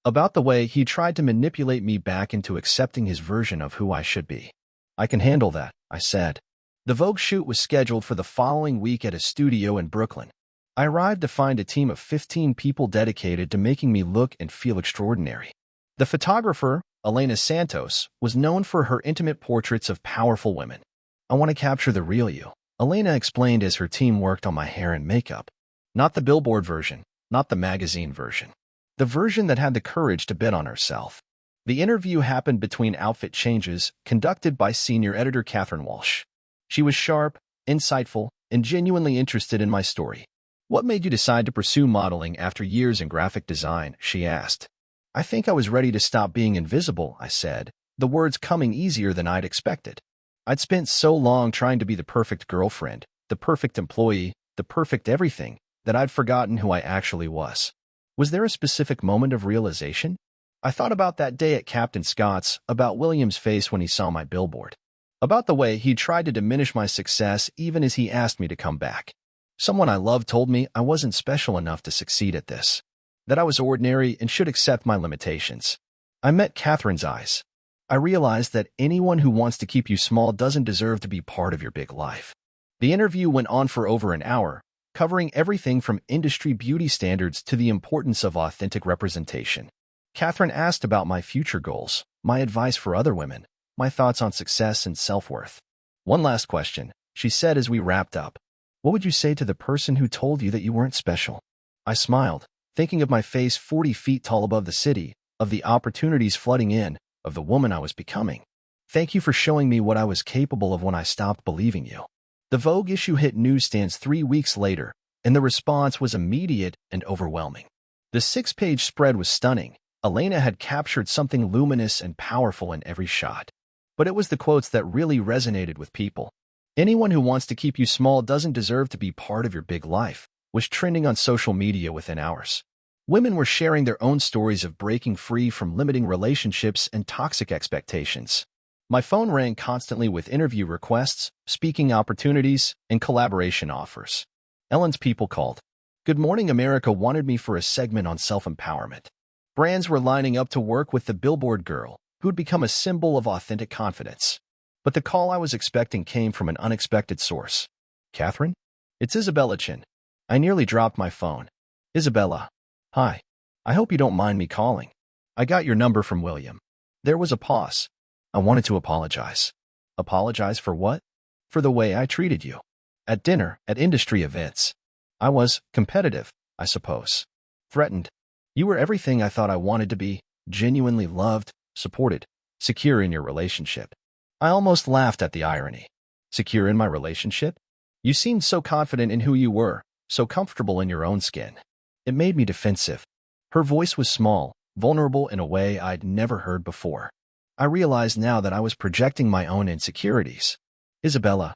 About the way he tried to manipulate me back into accepting his version of who I should be. I can handle that, I said. The Vogue shoot was scheduled for the following week at a studio in Brooklyn. I arrived to find a team of 15 people dedicated to making me look and feel extraordinary. The photographer, Elena Santos, was known for her intimate portraits of powerful women. I want to capture the real you, Elena explained as her team worked on my hair and makeup. Not the Billboard version, not the magazine version. The version that had the courage to bet on herself. The interview happened between outfit changes, conducted by senior editor Catherine Walsh. She was sharp, insightful, and genuinely interested in my story. What made you decide to pursue modeling after years in graphic design? She asked. I think I was ready to stop being invisible, I said, the words coming easier than I'd expected. I'd spent so long trying to be the perfect girlfriend, the perfect employee, the perfect everything, that I'd forgotten who I actually was. Was there a specific moment of realization? I thought about that day at Captain Scott's, about William's face when he saw my billboard. About the way he tried to diminish my success even as he asked me to come back. Someone I loved told me I wasn't special enough to succeed at this. That I was ordinary and should accept my limitations. I met Catherine's eyes. I realized that anyone who wants to keep you small doesn't deserve to be part of your big life. The interview went on for over an hour, covering everything from industry beauty standards to the importance of authentic representation. Catherine asked about my future goals, my advice for other women, my thoughts on success and self-worth. One last question, she said as we wrapped up. What would you say to the person who told you that you weren't special? I smiled, thinking of my face 40 feet tall above the city, of the opportunities flooding in, of the woman I was becoming. Thank you for showing me what I was capable of when I stopped believing you. The Vogue issue hit newsstands 3 weeks later, and the response was immediate and overwhelming. The 6-page spread was stunning, Elena had captured something luminous and powerful in every shot. But it was the quotes that really resonated with people. "Anyone who wants to keep you small doesn't deserve to be part of your big life," was trending on social media within hours. Women were sharing their own stories of breaking free from limiting relationships and toxic expectations. My phone rang constantly with interview requests, speaking opportunities, and collaboration offers. Ellen's people called. Good Morning America wanted me for a segment on self-empowerment. Brands were lining up to work with the Billboard girl, who had become a symbol of authentic confidence. But the call I was expecting came from an unexpected source. "Catherine? It's Isabella Chin." I nearly dropped my phone. "Isabella. Hi. I hope you don't mind me calling. I got your number from William." There was a pause. I wanted to apologize. Apologize for what? For the way I treated you. At dinner, at industry events. I was competitive, I suppose. Threatened. You were everything I thought I wanted to be, genuinely loved, supported, secure in your relationship. I almost laughed at the irony. Secure in my relationship? You seemed so confident in who you were, so comfortable in your own skin. It made me defensive. Her voice was small, vulnerable in a way I'd never heard before. I realized now that I was projecting my own insecurities. "Isabella,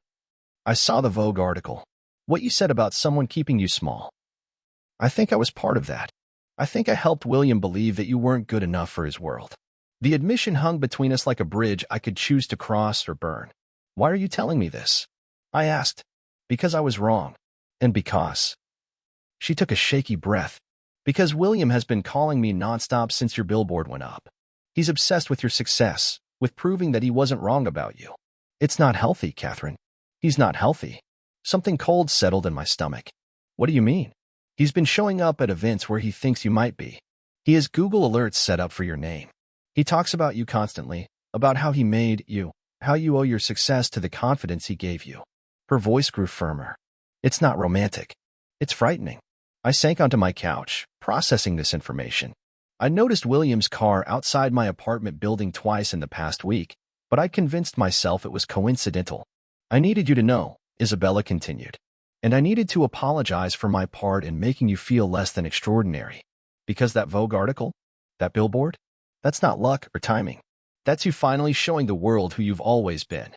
I saw the Vogue article. What you said about someone keeping you small. I think I was part of that. I think I helped William believe that you weren't good enough for his world. The admission hung between us like a bridge I could choose to cross or burn. Why are you telling me this?" I asked. "Because I was wrong. And because..." She took a shaky breath. "Because William has been calling me nonstop since your Billboard went up. He's obsessed with your success, with proving that he wasn't wrong about you. It's not healthy, Catherine. He's not healthy." Something cold settled in my stomach. "What do you mean?" "He's been showing up at events where he thinks you might be. He has Google alerts set up for your name. He talks about you constantly, about how he made you, how you owe your success to the confidence he gave you." Her voice grew firmer. "It's not romantic. It's frightening." I sank onto my couch, processing this information. I noticed William's car outside my apartment building twice in the past week, but I convinced myself it was coincidental. "I needed you to know," Isabella continued. "And I needed to apologize for my part in making you feel less than extraordinary. Because that Vogue article? That Billboard? That's not luck or timing. That's you finally showing the world who you've always been."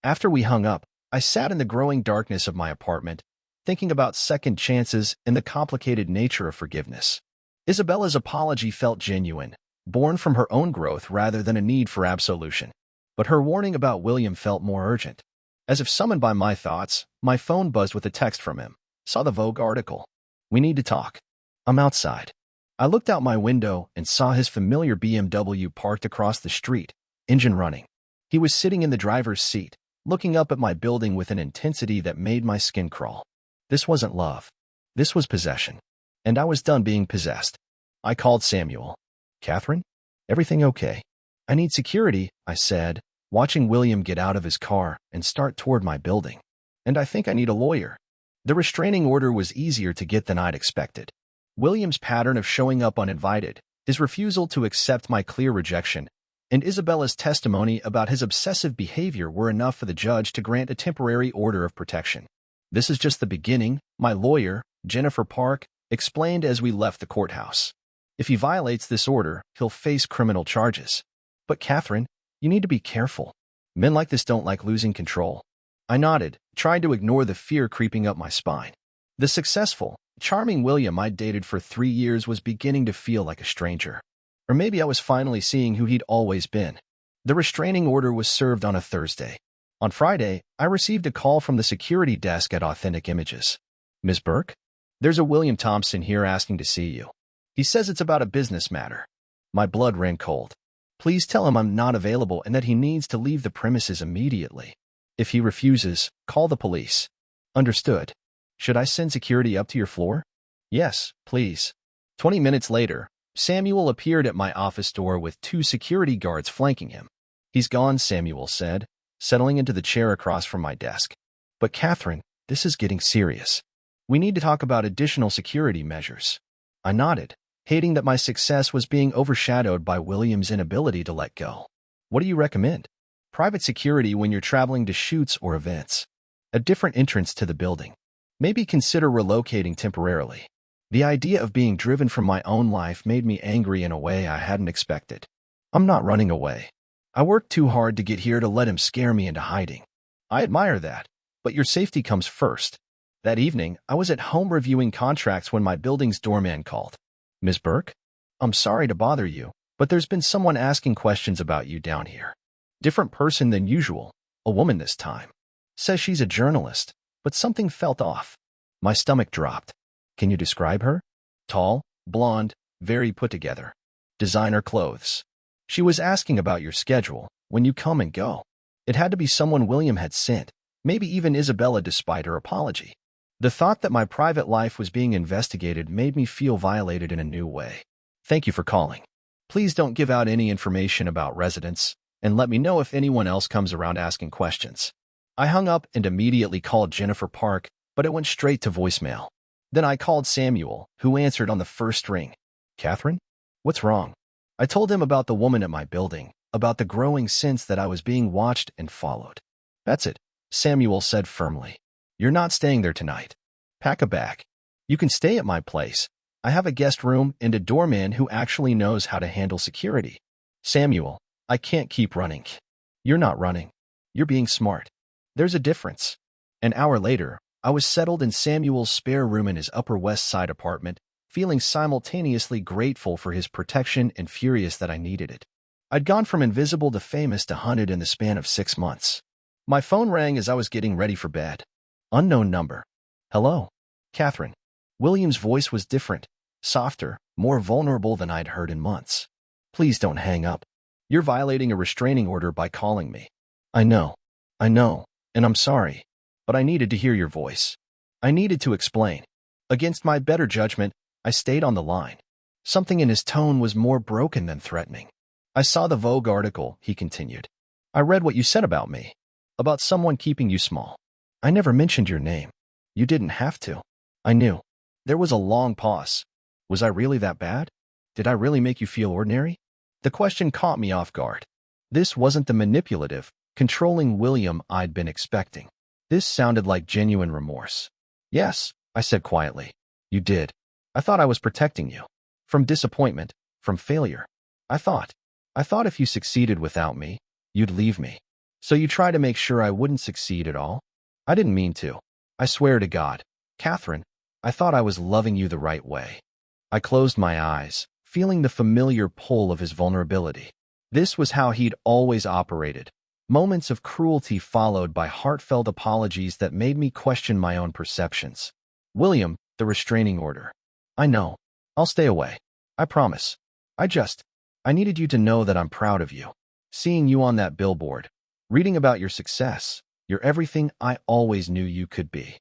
After we hung up, I sat in the growing darkness of my apartment, thinking about second chances and the complicated nature of forgiveness. Isabella's apology felt genuine, born from her own growth rather than a need for absolution. But her warning about William felt more urgent. As if summoned by my thoughts, my phone buzzed with a text from him. "Saw the Vogue article. We need to talk. I'm outside." I looked out my window and saw his familiar BMW parked across the street, engine running. He was sitting in the driver's seat, looking up at my building with an intensity that made my skin crawl. This wasn't love. This was possession. And I was done being possessed. I called Samuel. "Catherine? Everything okay?" "I need security," I said, watching William get out of his car and start toward my building. "And I think I need a lawyer." The restraining order was easier to get than I'd expected. William's pattern of showing up uninvited, his refusal to accept my clear rejection, and Isabella's testimony about his obsessive behavior were enough for the judge to grant a temporary order of protection. "This is just the beginning," my lawyer, Jennifer Park, explained as we left the courthouse. "If he violates this order, he'll face criminal charges." "But Catherine, you need to be careful. Men like this don't like losing control." I nodded, trying to ignore the fear creeping up my spine. The successful, charming William I'd dated for 3 years was beginning to feel like a stranger. Or maybe I was finally seeing who he'd always been. The restraining order was served on a Thursday. On Friday, I received a call from the security desk at Authentic Images. "Ms. Burke? There's a William Thompson here asking to see you. He says it's about a business matter." My blood ran cold. "Please tell him I'm not available and that he needs to leave the premises immediately. If he refuses, call the police." "Understood. Should I send security up to your floor?" "Yes, please." 20 minutes later, Samuel appeared at my office door with 2 security guards flanking him. "He's gone," Samuel said, settling into the chair across from my desk. "But Catherine, this is getting serious. We need to talk about additional security measures." I nodded, hating that my success was being overshadowed by William's inability to let go. "What do you recommend?" "Private security when you're traveling to shoots or events. A different entrance to the building. Maybe consider relocating temporarily." The idea of being driven from my own life made me angry in a way I hadn't expected. I'm not running away. I worked too hard to get here to let him scare me into hiding. I admire that, but your safety comes first. That evening, I was at home reviewing contracts when my building's doorman called. Ms. Burke? I'm sorry to bother you, but there's been someone asking questions about you down here. Different person than usual, a woman this time. Says she's a journalist, but something felt off. My stomach dropped. Can you describe her? Tall, blonde, very put together. Designer clothes. She was asking about your schedule, when you come and go. It had to be someone William had sent, maybe even Isabella despite her apology. The thought that my private life was being investigated made me feel violated in a new way. Thank you for calling. Please don't give out any information about residents, and let me know if anyone else comes around asking questions. I hung up and immediately called Jennifer Park, but it went straight to voicemail. Then I called Samuel, who answered on the first ring. Catherine? What's wrong? I told him about the woman at my building, about the growing sense that I was being watched and followed. That's it, Samuel said firmly. You're not staying there tonight. Pack a bag. You can stay at my place. I have a guest room and a doorman who actually knows how to handle security. Samuel, I can't keep running. You're not running. You're being smart. There's a difference. An hour later, I was settled in Samuel's spare room in his Upper West Side apartment, feeling simultaneously grateful for his protection and furious that I needed it. I'd gone from invisible to famous to hunted in the span of 6 months. My phone rang as I was getting ready for bed. Unknown number. Hello, Catherine. William's voice was different, softer, more vulnerable than I'd heard in months. Please don't hang up. You're violating a restraining order by calling me. I know, and I'm sorry, but I needed to hear your voice. I needed to explain. Against my better judgment, I stayed on the line. Something in his tone was more broken than threatening. I saw the Vogue article, he continued. I read what you said about me, about someone keeping you small. I never mentioned your name. You didn't have to. I knew. There was a long pause. Was I really that bad? Did I really make you feel ordinary? The question caught me off guard. This wasn't the manipulative, controlling William I'd been expecting. This sounded like genuine remorse. Yes, I said quietly. You did. I thought I was protecting you. From disappointment, from failure. I thought if you succeeded without me, you'd leave me. So you tried to make sure I wouldn't succeed at all? I didn't mean to. I swear to God. Catherine, I thought I was loving you the right way. I closed my eyes, feeling the familiar pull of his vulnerability. This was how he'd always operated. Moments of cruelty followed by heartfelt apologies that made me question my own perceptions. William, the restraining order. I know. I'll stay away. I promise. I needed you to know that I'm proud of you. Seeing you on that billboard. Reading about your success. You're everything I always knew you could be.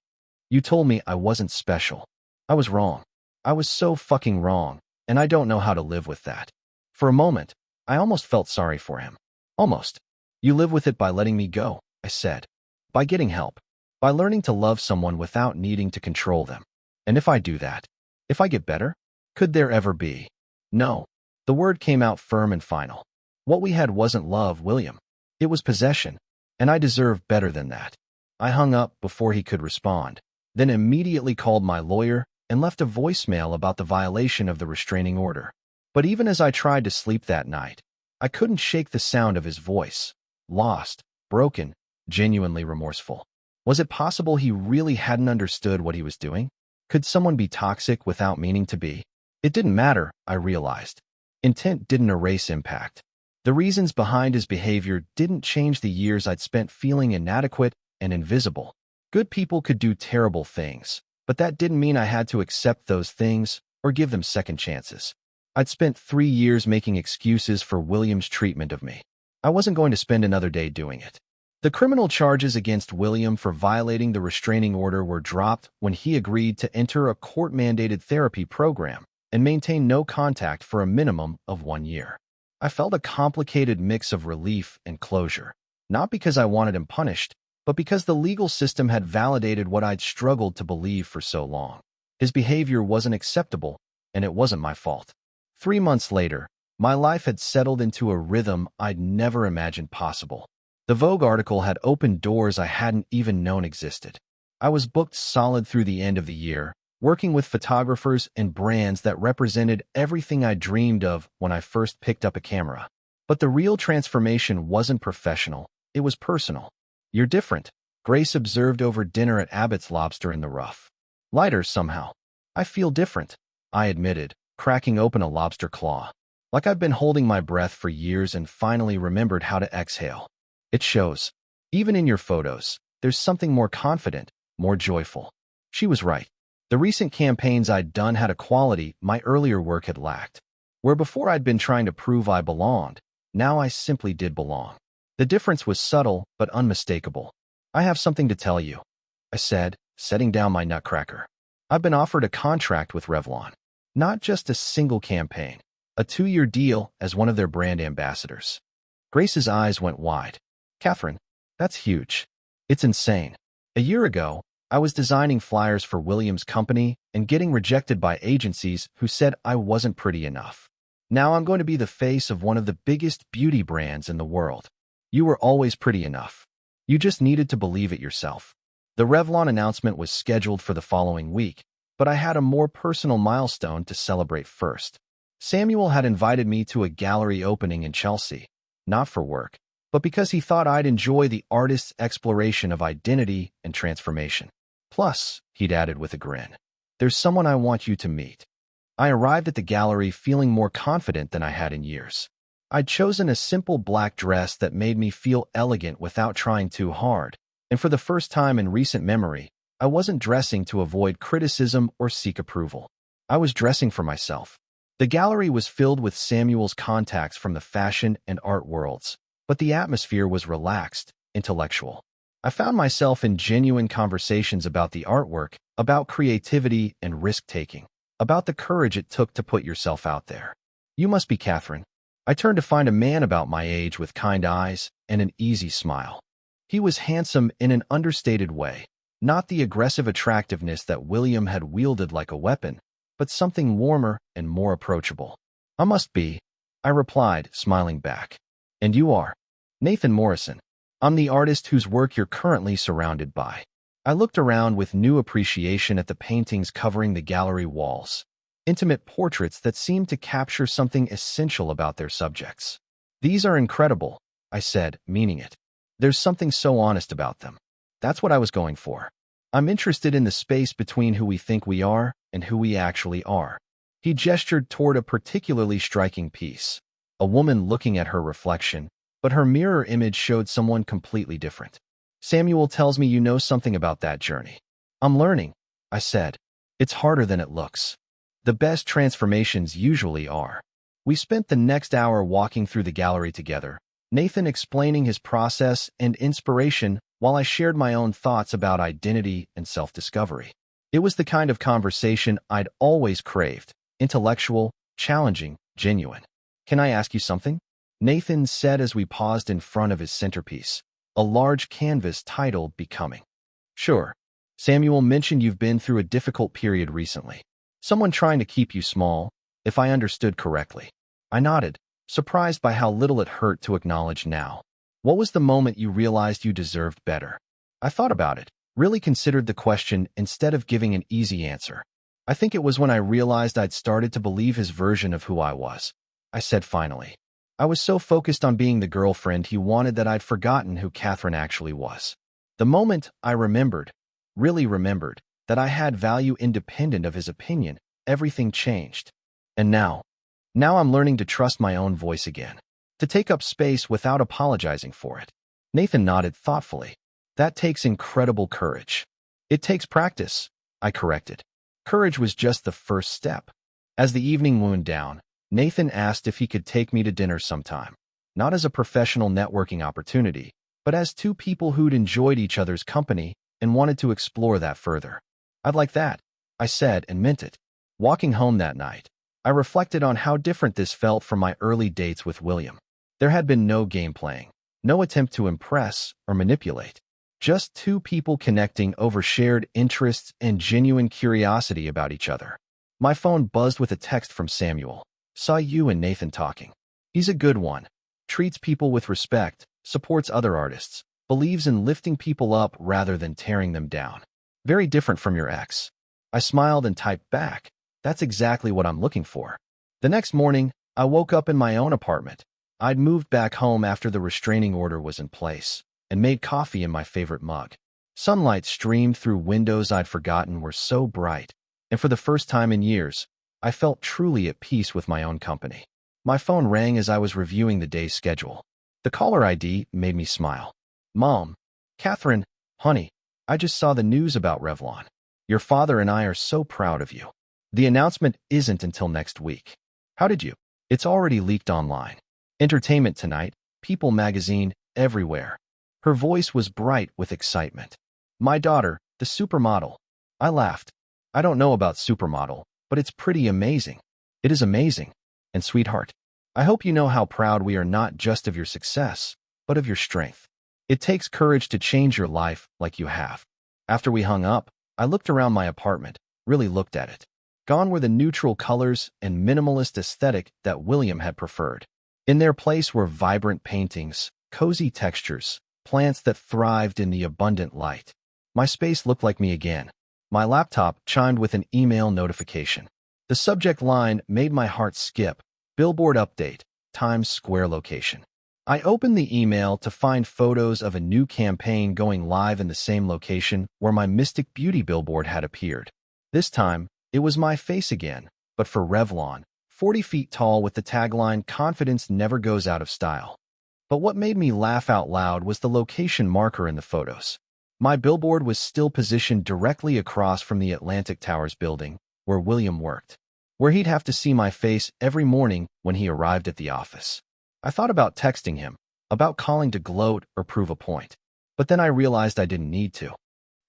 You told me I wasn't special. I was wrong. I was so fucking wrong, and I don't know how to live with that. For a moment, I almost felt sorry for him. Almost. You live with it by letting me go, I said. By getting help. By learning to love someone without needing to control them. And if I do that, if I get better, could there ever be? No. The word came out firm and final. What we had wasn't love, William. It was possession, and I deserved better than that. I hung up before he could respond, then immediately called my lawyer and left a voicemail about the violation of the restraining order. But even as I tried to sleep that night, I couldn't shake the sound of his voice. Lost, broken, genuinely remorseful. Was it possible he really hadn't understood what he was doing? Could someone be toxic without meaning to be? It didn't matter, I realized. Intent didn't erase impact. The reasons behind his behavior didn't change the years I'd spent feeling inadequate and invisible. Good people could do terrible things, but that didn't mean I had to accept those things or give them second chances. I'd spent 3 years making excuses for William's treatment of me. I wasn't going to spend another day doing it. The criminal charges against William for violating the restraining order were dropped when he agreed to enter a court-mandated therapy program and maintain no contact for a minimum of 1 year. I felt a complicated mix of relief and closure, not because I wanted him punished, but because the legal system had validated what I'd struggled to believe for so long. His behavior wasn't acceptable, and it wasn't my fault. 3 months later, my life had settled into a rhythm I'd never imagined possible. The Vogue article had opened doors I hadn't even known existed. I was booked solid through the end of the year, working with photographers and brands that represented everything I dreamed of when I first picked up a camera. But the real transformation wasn't professional, it was personal. "You're different," Grace observed over dinner at Abbott's Lobster in the Rough. "Lighter somehow." "I feel different," I admitted, cracking open a lobster claw. "Like I've been holding my breath for years and finally remembered how to exhale." "It shows. Even in your photos, there's something more confident, more joyful." She was right. The recent campaigns I'd done had a quality my earlier work had lacked. Where before I'd been trying to prove I belonged, now I simply did belong. The difference was subtle but unmistakable. "I have something to tell you," I said, setting down my nutcracker. "I've been offered a contract with Revlon. Not just a single campaign, a 2-year deal as one of their brand ambassadors." Grace's eyes went wide. "Catherine, that's huge. It's insane. A year ago, I was designing flyers for Williams' company and getting rejected by agencies who said I wasn't pretty enough. Now I'm going to be the face of one of the biggest beauty brands in the world. You were always pretty enough. You just needed to believe it yourself." The Revlon announcement was scheduled for the following week, but I had a more personal milestone to celebrate first. Samuel had invited me to a gallery opening in Chelsea, not for work, but because he thought I'd enjoy the artist's exploration of identity and transformation. "Plus," he'd added with a grin, "there's someone I want you to meet." I arrived at the gallery feeling more confident than I had in years. I'd chosen a simple black dress that made me feel elegant without trying too hard, and for the first time in recent memory, I wasn't dressing to avoid criticism or seek approval. I was dressing for myself. The gallery was filled with Samuel's contacts from the fashion and art worlds, but the atmosphere was relaxed, intellectual. I found myself in genuine conversations about the artwork, about creativity and risk-taking, about the courage it took to put yourself out there. "You must be Catherine." I turned to find a man about my age with kind eyes and an easy smile. He was handsome in an understated way, not the aggressive attractiveness that William had wielded like a weapon, but something warmer and more approachable. "I must be," I replied, smiling back. "And you are?" "Nathan Morrison. I'm the artist whose work you're currently surrounded by." I looked around with new appreciation at the paintings covering the gallery walls, intimate portraits that seemed to capture something essential about their subjects. "These are incredible," I said, meaning it. "There's something so honest about them." That's what I was going for. "I'm interested in the space between who we think we are and who we actually are." He gestured toward a particularly striking piece, a woman looking at her reflection, but her mirror image showed someone completely different. "Samuel tells me you know something about that journey." "I'm learning," I said. "It's harder than it looks." The best transformations usually are. We spent the next hour walking through the gallery together, Nathan explaining his process and inspiration while I shared my own thoughts about identity and self-discovery. It was the kind of conversation I'd always craved, intellectual, challenging, genuine. "Can I ask you something?" Nathan said as we paused in front of his centerpiece, a large canvas titled Becoming. "Sure. Samuel mentioned you've been through a difficult period recently. Someone trying to keep you small, if I understood correctly." I nodded, surprised by how little it hurt to acknowledge now. "What was the moment you realized you deserved better?" I thought about it, really considered the question instead of giving an easy answer. "I think it was when I realized I'd started to believe his version of who I was," I said finally. "I was so focused on being the girlfriend he wanted that I'd forgotten who Catherine actually was." The moment I remembered, really remembered, that I had value independent of his opinion, everything changed. And now I'm learning to trust my own voice again, to take up space without apologizing for it. Nathan nodded thoughtfully. "That takes incredible courage." "It takes practice," I corrected. Courage was just the first step. As the evening wound down, Nathan asked if he could take me to dinner sometime, not as a professional networking opportunity, but as two people who'd enjoyed each other's company and wanted to explore that further. "I'd like that," I said and meant it. Walking home that night, I reflected on how different this felt from my early dates with William. There had been no game playing, no attempt to impress or manipulate, just two people connecting over shared interests and genuine curiosity about each other. My phone buzzed with a text from Samuel. "Saw you and Nathan talking. He's a good one. Treats people with respect, supports other artists, believes in lifting people up rather than tearing them down. Very different from your ex." I smiled and typed back, "That's exactly what I'm looking for." The next morning, I woke up in my own apartment. I'd moved back home after the restraining order was in place and made coffee in my favorite mug. Sunlight streamed through windows I'd forgotten were so bright, and for the first time in years, I felt truly at peace with my own company. My phone rang as I was reviewing the day's schedule. The caller ID made me smile. "Mom, Catherine, honey, I just saw the news about Revlon. Your father and I are so proud of you. The announcement isn't until next week. How did you? It's already leaked online. Entertainment Tonight, People magazine, everywhere." Her voice was bright with excitement. "My daughter, the supermodel." I laughed. "I don't know about supermodel, but it's pretty amazing." "It is amazing. And sweetheart, I hope you know how proud we are not just of your success, but of your strength. It takes courage to change your life like you have." After we hung up, I looked around my apartment, really looked at it. Gone were the neutral colors and minimalist aesthetic that William had preferred. In their place were vibrant paintings, cozy textures, plants that thrived in the abundant light. My space looked like me again. My laptop chimed with an email notification. The subject line made my heart skip. Billboard update, Times Square location. I opened the email to find photos of a new campaign going live in the same location where my Mystic Beauty billboard had appeared. This time, it was my face again, but for Revlon, 40 feet tall with the tagline, "Confidence never goes out of style." But what made me laugh out loud was the location marker in the photos. My billboard was still positioned directly across from the Atlantic Towers building, where William worked, where he'd have to see my face every morning when he arrived at the office. I thought about texting him, about calling to gloat or prove a point, but then I realized I didn't need to.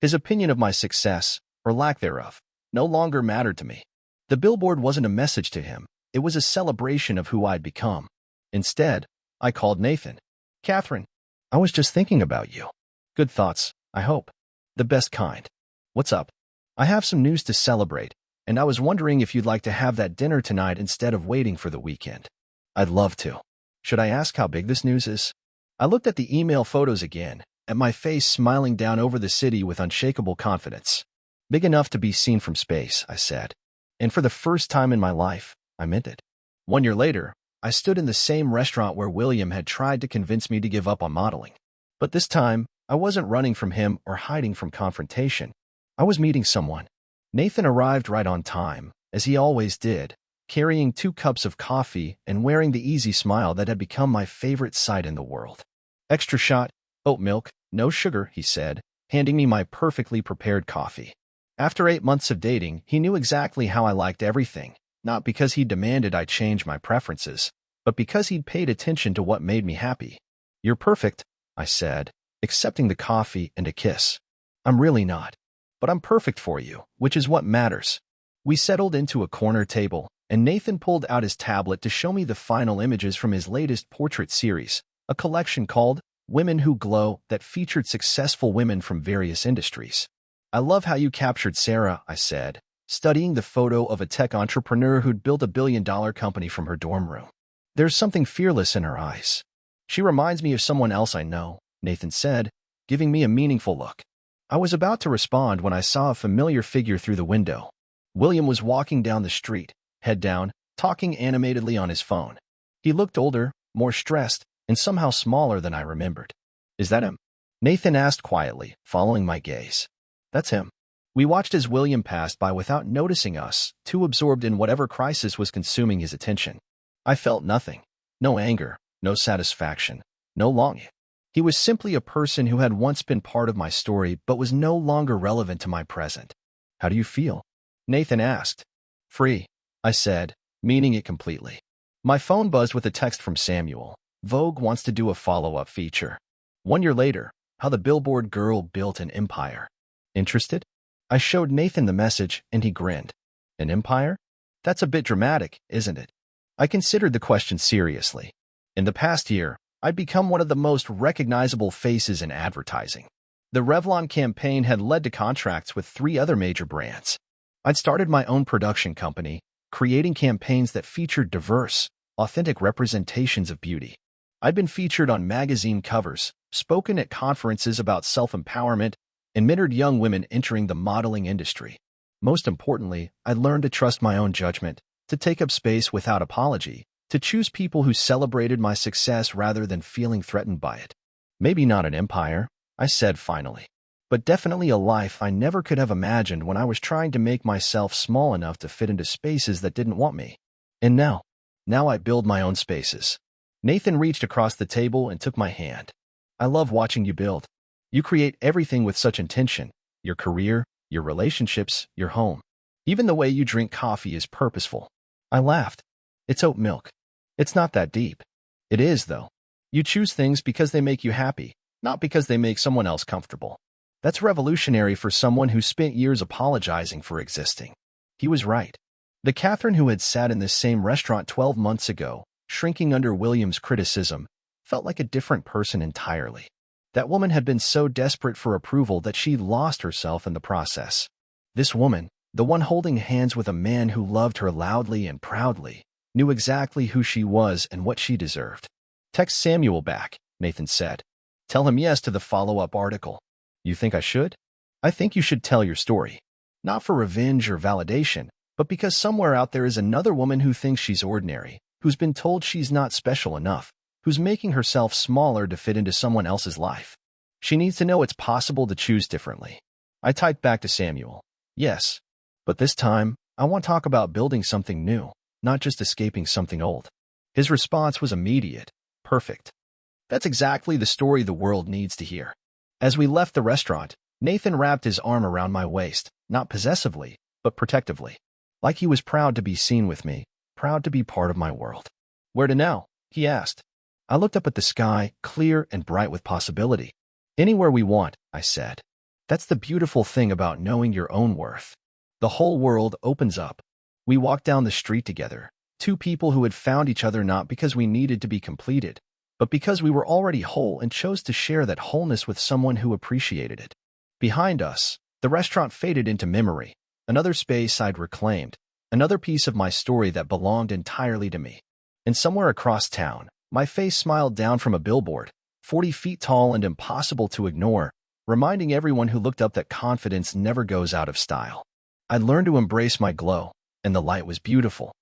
His opinion of my success, or lack thereof, no longer mattered to me. The billboard wasn't a message to him, it was a celebration of who I'd become. Instead, I called Nathan. "Catherine, I was just thinking about you. Good thoughts, I hope. The best kind. What's up? I have some news to celebrate, and I was wondering if you'd like to have that dinner tonight instead of waiting for the weekend." "I'd love to. Should I ask how big this news is?" I looked at the email photos again, at my face smiling down over the city with unshakable confidence. "Big enough to be seen from space," I said. And for the first time in my life, I meant it. 1 year later, I stood in the same restaurant where William had tried to convince me to give up on modeling. But this time, I wasn't running from him or hiding from confrontation. I was meeting someone. Nathan arrived right on time, as he always did, carrying 2 cups of coffee and wearing the easy smile that had become my favorite sight in the world. "Extra shot, oat milk, no sugar," he said, handing me my perfectly prepared coffee. After 8 months of dating, he knew exactly how I liked everything, not because he demanded I change my preferences, but because he'd paid attention to what made me happy. "You're perfect," I said, accepting the coffee and a kiss. "I'm really not. But I'm perfect for you, which is what matters." We settled into a corner table, and Nathan pulled out his tablet to show me the final images from his latest portrait series, a collection called Women Who Glow that featured successful women from various industries. "I love how you captured Sarah," I said, studying the photo of a tech entrepreneur who'd built a billion-dollar company from her dorm room. "There's something fearless in her eyes." "She reminds me of someone else I know," Nathan said, giving me a meaningful look. I was about to respond when I saw a familiar figure through the window. William was walking down the street, head down, talking animatedly on his phone. He looked older, more stressed, and somehow smaller than I remembered. "Is that him?" Nathan asked quietly, following my gaze. "That's him." We watched as William passed by without noticing us, too absorbed in whatever crisis was consuming his attention. I felt nothing. No anger, no satisfaction, no longing. He was simply a person who had once been part of my story but was no longer relevant to my present. "How do you feel?" Nathan asked. "Free," I said, meaning it completely. My phone buzzed with a text from Samuel. "Vogue wants to do a follow-up feature. 1 year later, how the Billboard girl built an empire. Interested?" I showed Nathan the message, and he grinned. "An empire? That's a bit dramatic, isn't it?" I considered the question seriously. In the past year, I'd become one of the most recognizable faces in advertising. The Revlon campaign had led to contracts with 3 other major brands. I'd started my own production company, creating campaigns that featured diverse, authentic representations of beauty. I'd been featured on magazine covers, spoken at conferences about self-empowerment, and mentored young women entering the modeling industry. Most importantly, I learned to trust my own judgment, to take up space without apology, to choose people who celebrated my success rather than feeling threatened by it. Maybe not an empire, I said finally, but definitely a life I never could have imagined when I was trying to make myself small enough to fit into spaces that didn't want me. And now I build my own spaces. Nathan reached across the table and took my hand. I love watching you build. You create everything with such intention, your career, your relationships, your home. Even the way you drink coffee is purposeful. I laughed. It's oat milk. It's not that deep. It is, though. You choose things because they make you happy, not because they make someone else comfortable. That's revolutionary for someone who spent years apologizing for existing. He was right. The Catherine who had sat in this same restaurant 12 months ago, shrinking under William's criticism, felt like a different person entirely. That woman had been so desperate for approval that she lost herself in the process. This woman, the one holding hands with a man who loved her loudly and proudly, knew exactly who she was and what she deserved. Text Samuel back, Nathan said. Tell him yes to the follow-up article. You think I should? I think you should tell your story. Not for revenge or validation, but because somewhere out there is another woman who thinks she's ordinary, who's been told she's not special enough, who's making herself smaller to fit into someone else's life. She needs to know it's possible to choose differently. I typed back to Samuel. Yes. But this time, I want to talk about building something new, not just escaping something old. His response was immediate. Perfect. That's exactly the story the world needs to hear. As we left the restaurant, Nathan wrapped his arm around my waist, not possessively, but protectively. Like he was proud to be seen with me, proud to be part of my world. Where to now? He asked. I looked up at the sky, clear and bright with possibility. Anywhere we want, I said. That's the beautiful thing about knowing your own worth. The whole world opens up. We walked down the street together, two people who had found each other not because we needed to be completed, but because we were already whole and chose to share that wholeness with someone who appreciated it. Behind us, the restaurant faded into memory, another space I'd reclaimed, another piece of my story that belonged entirely to me. And somewhere across town, my face smiled down from a billboard, 40 feet tall and impossible to ignore, reminding everyone who looked up that confidence never goes out of style. I'd learned to embrace my glow, and the light was beautiful,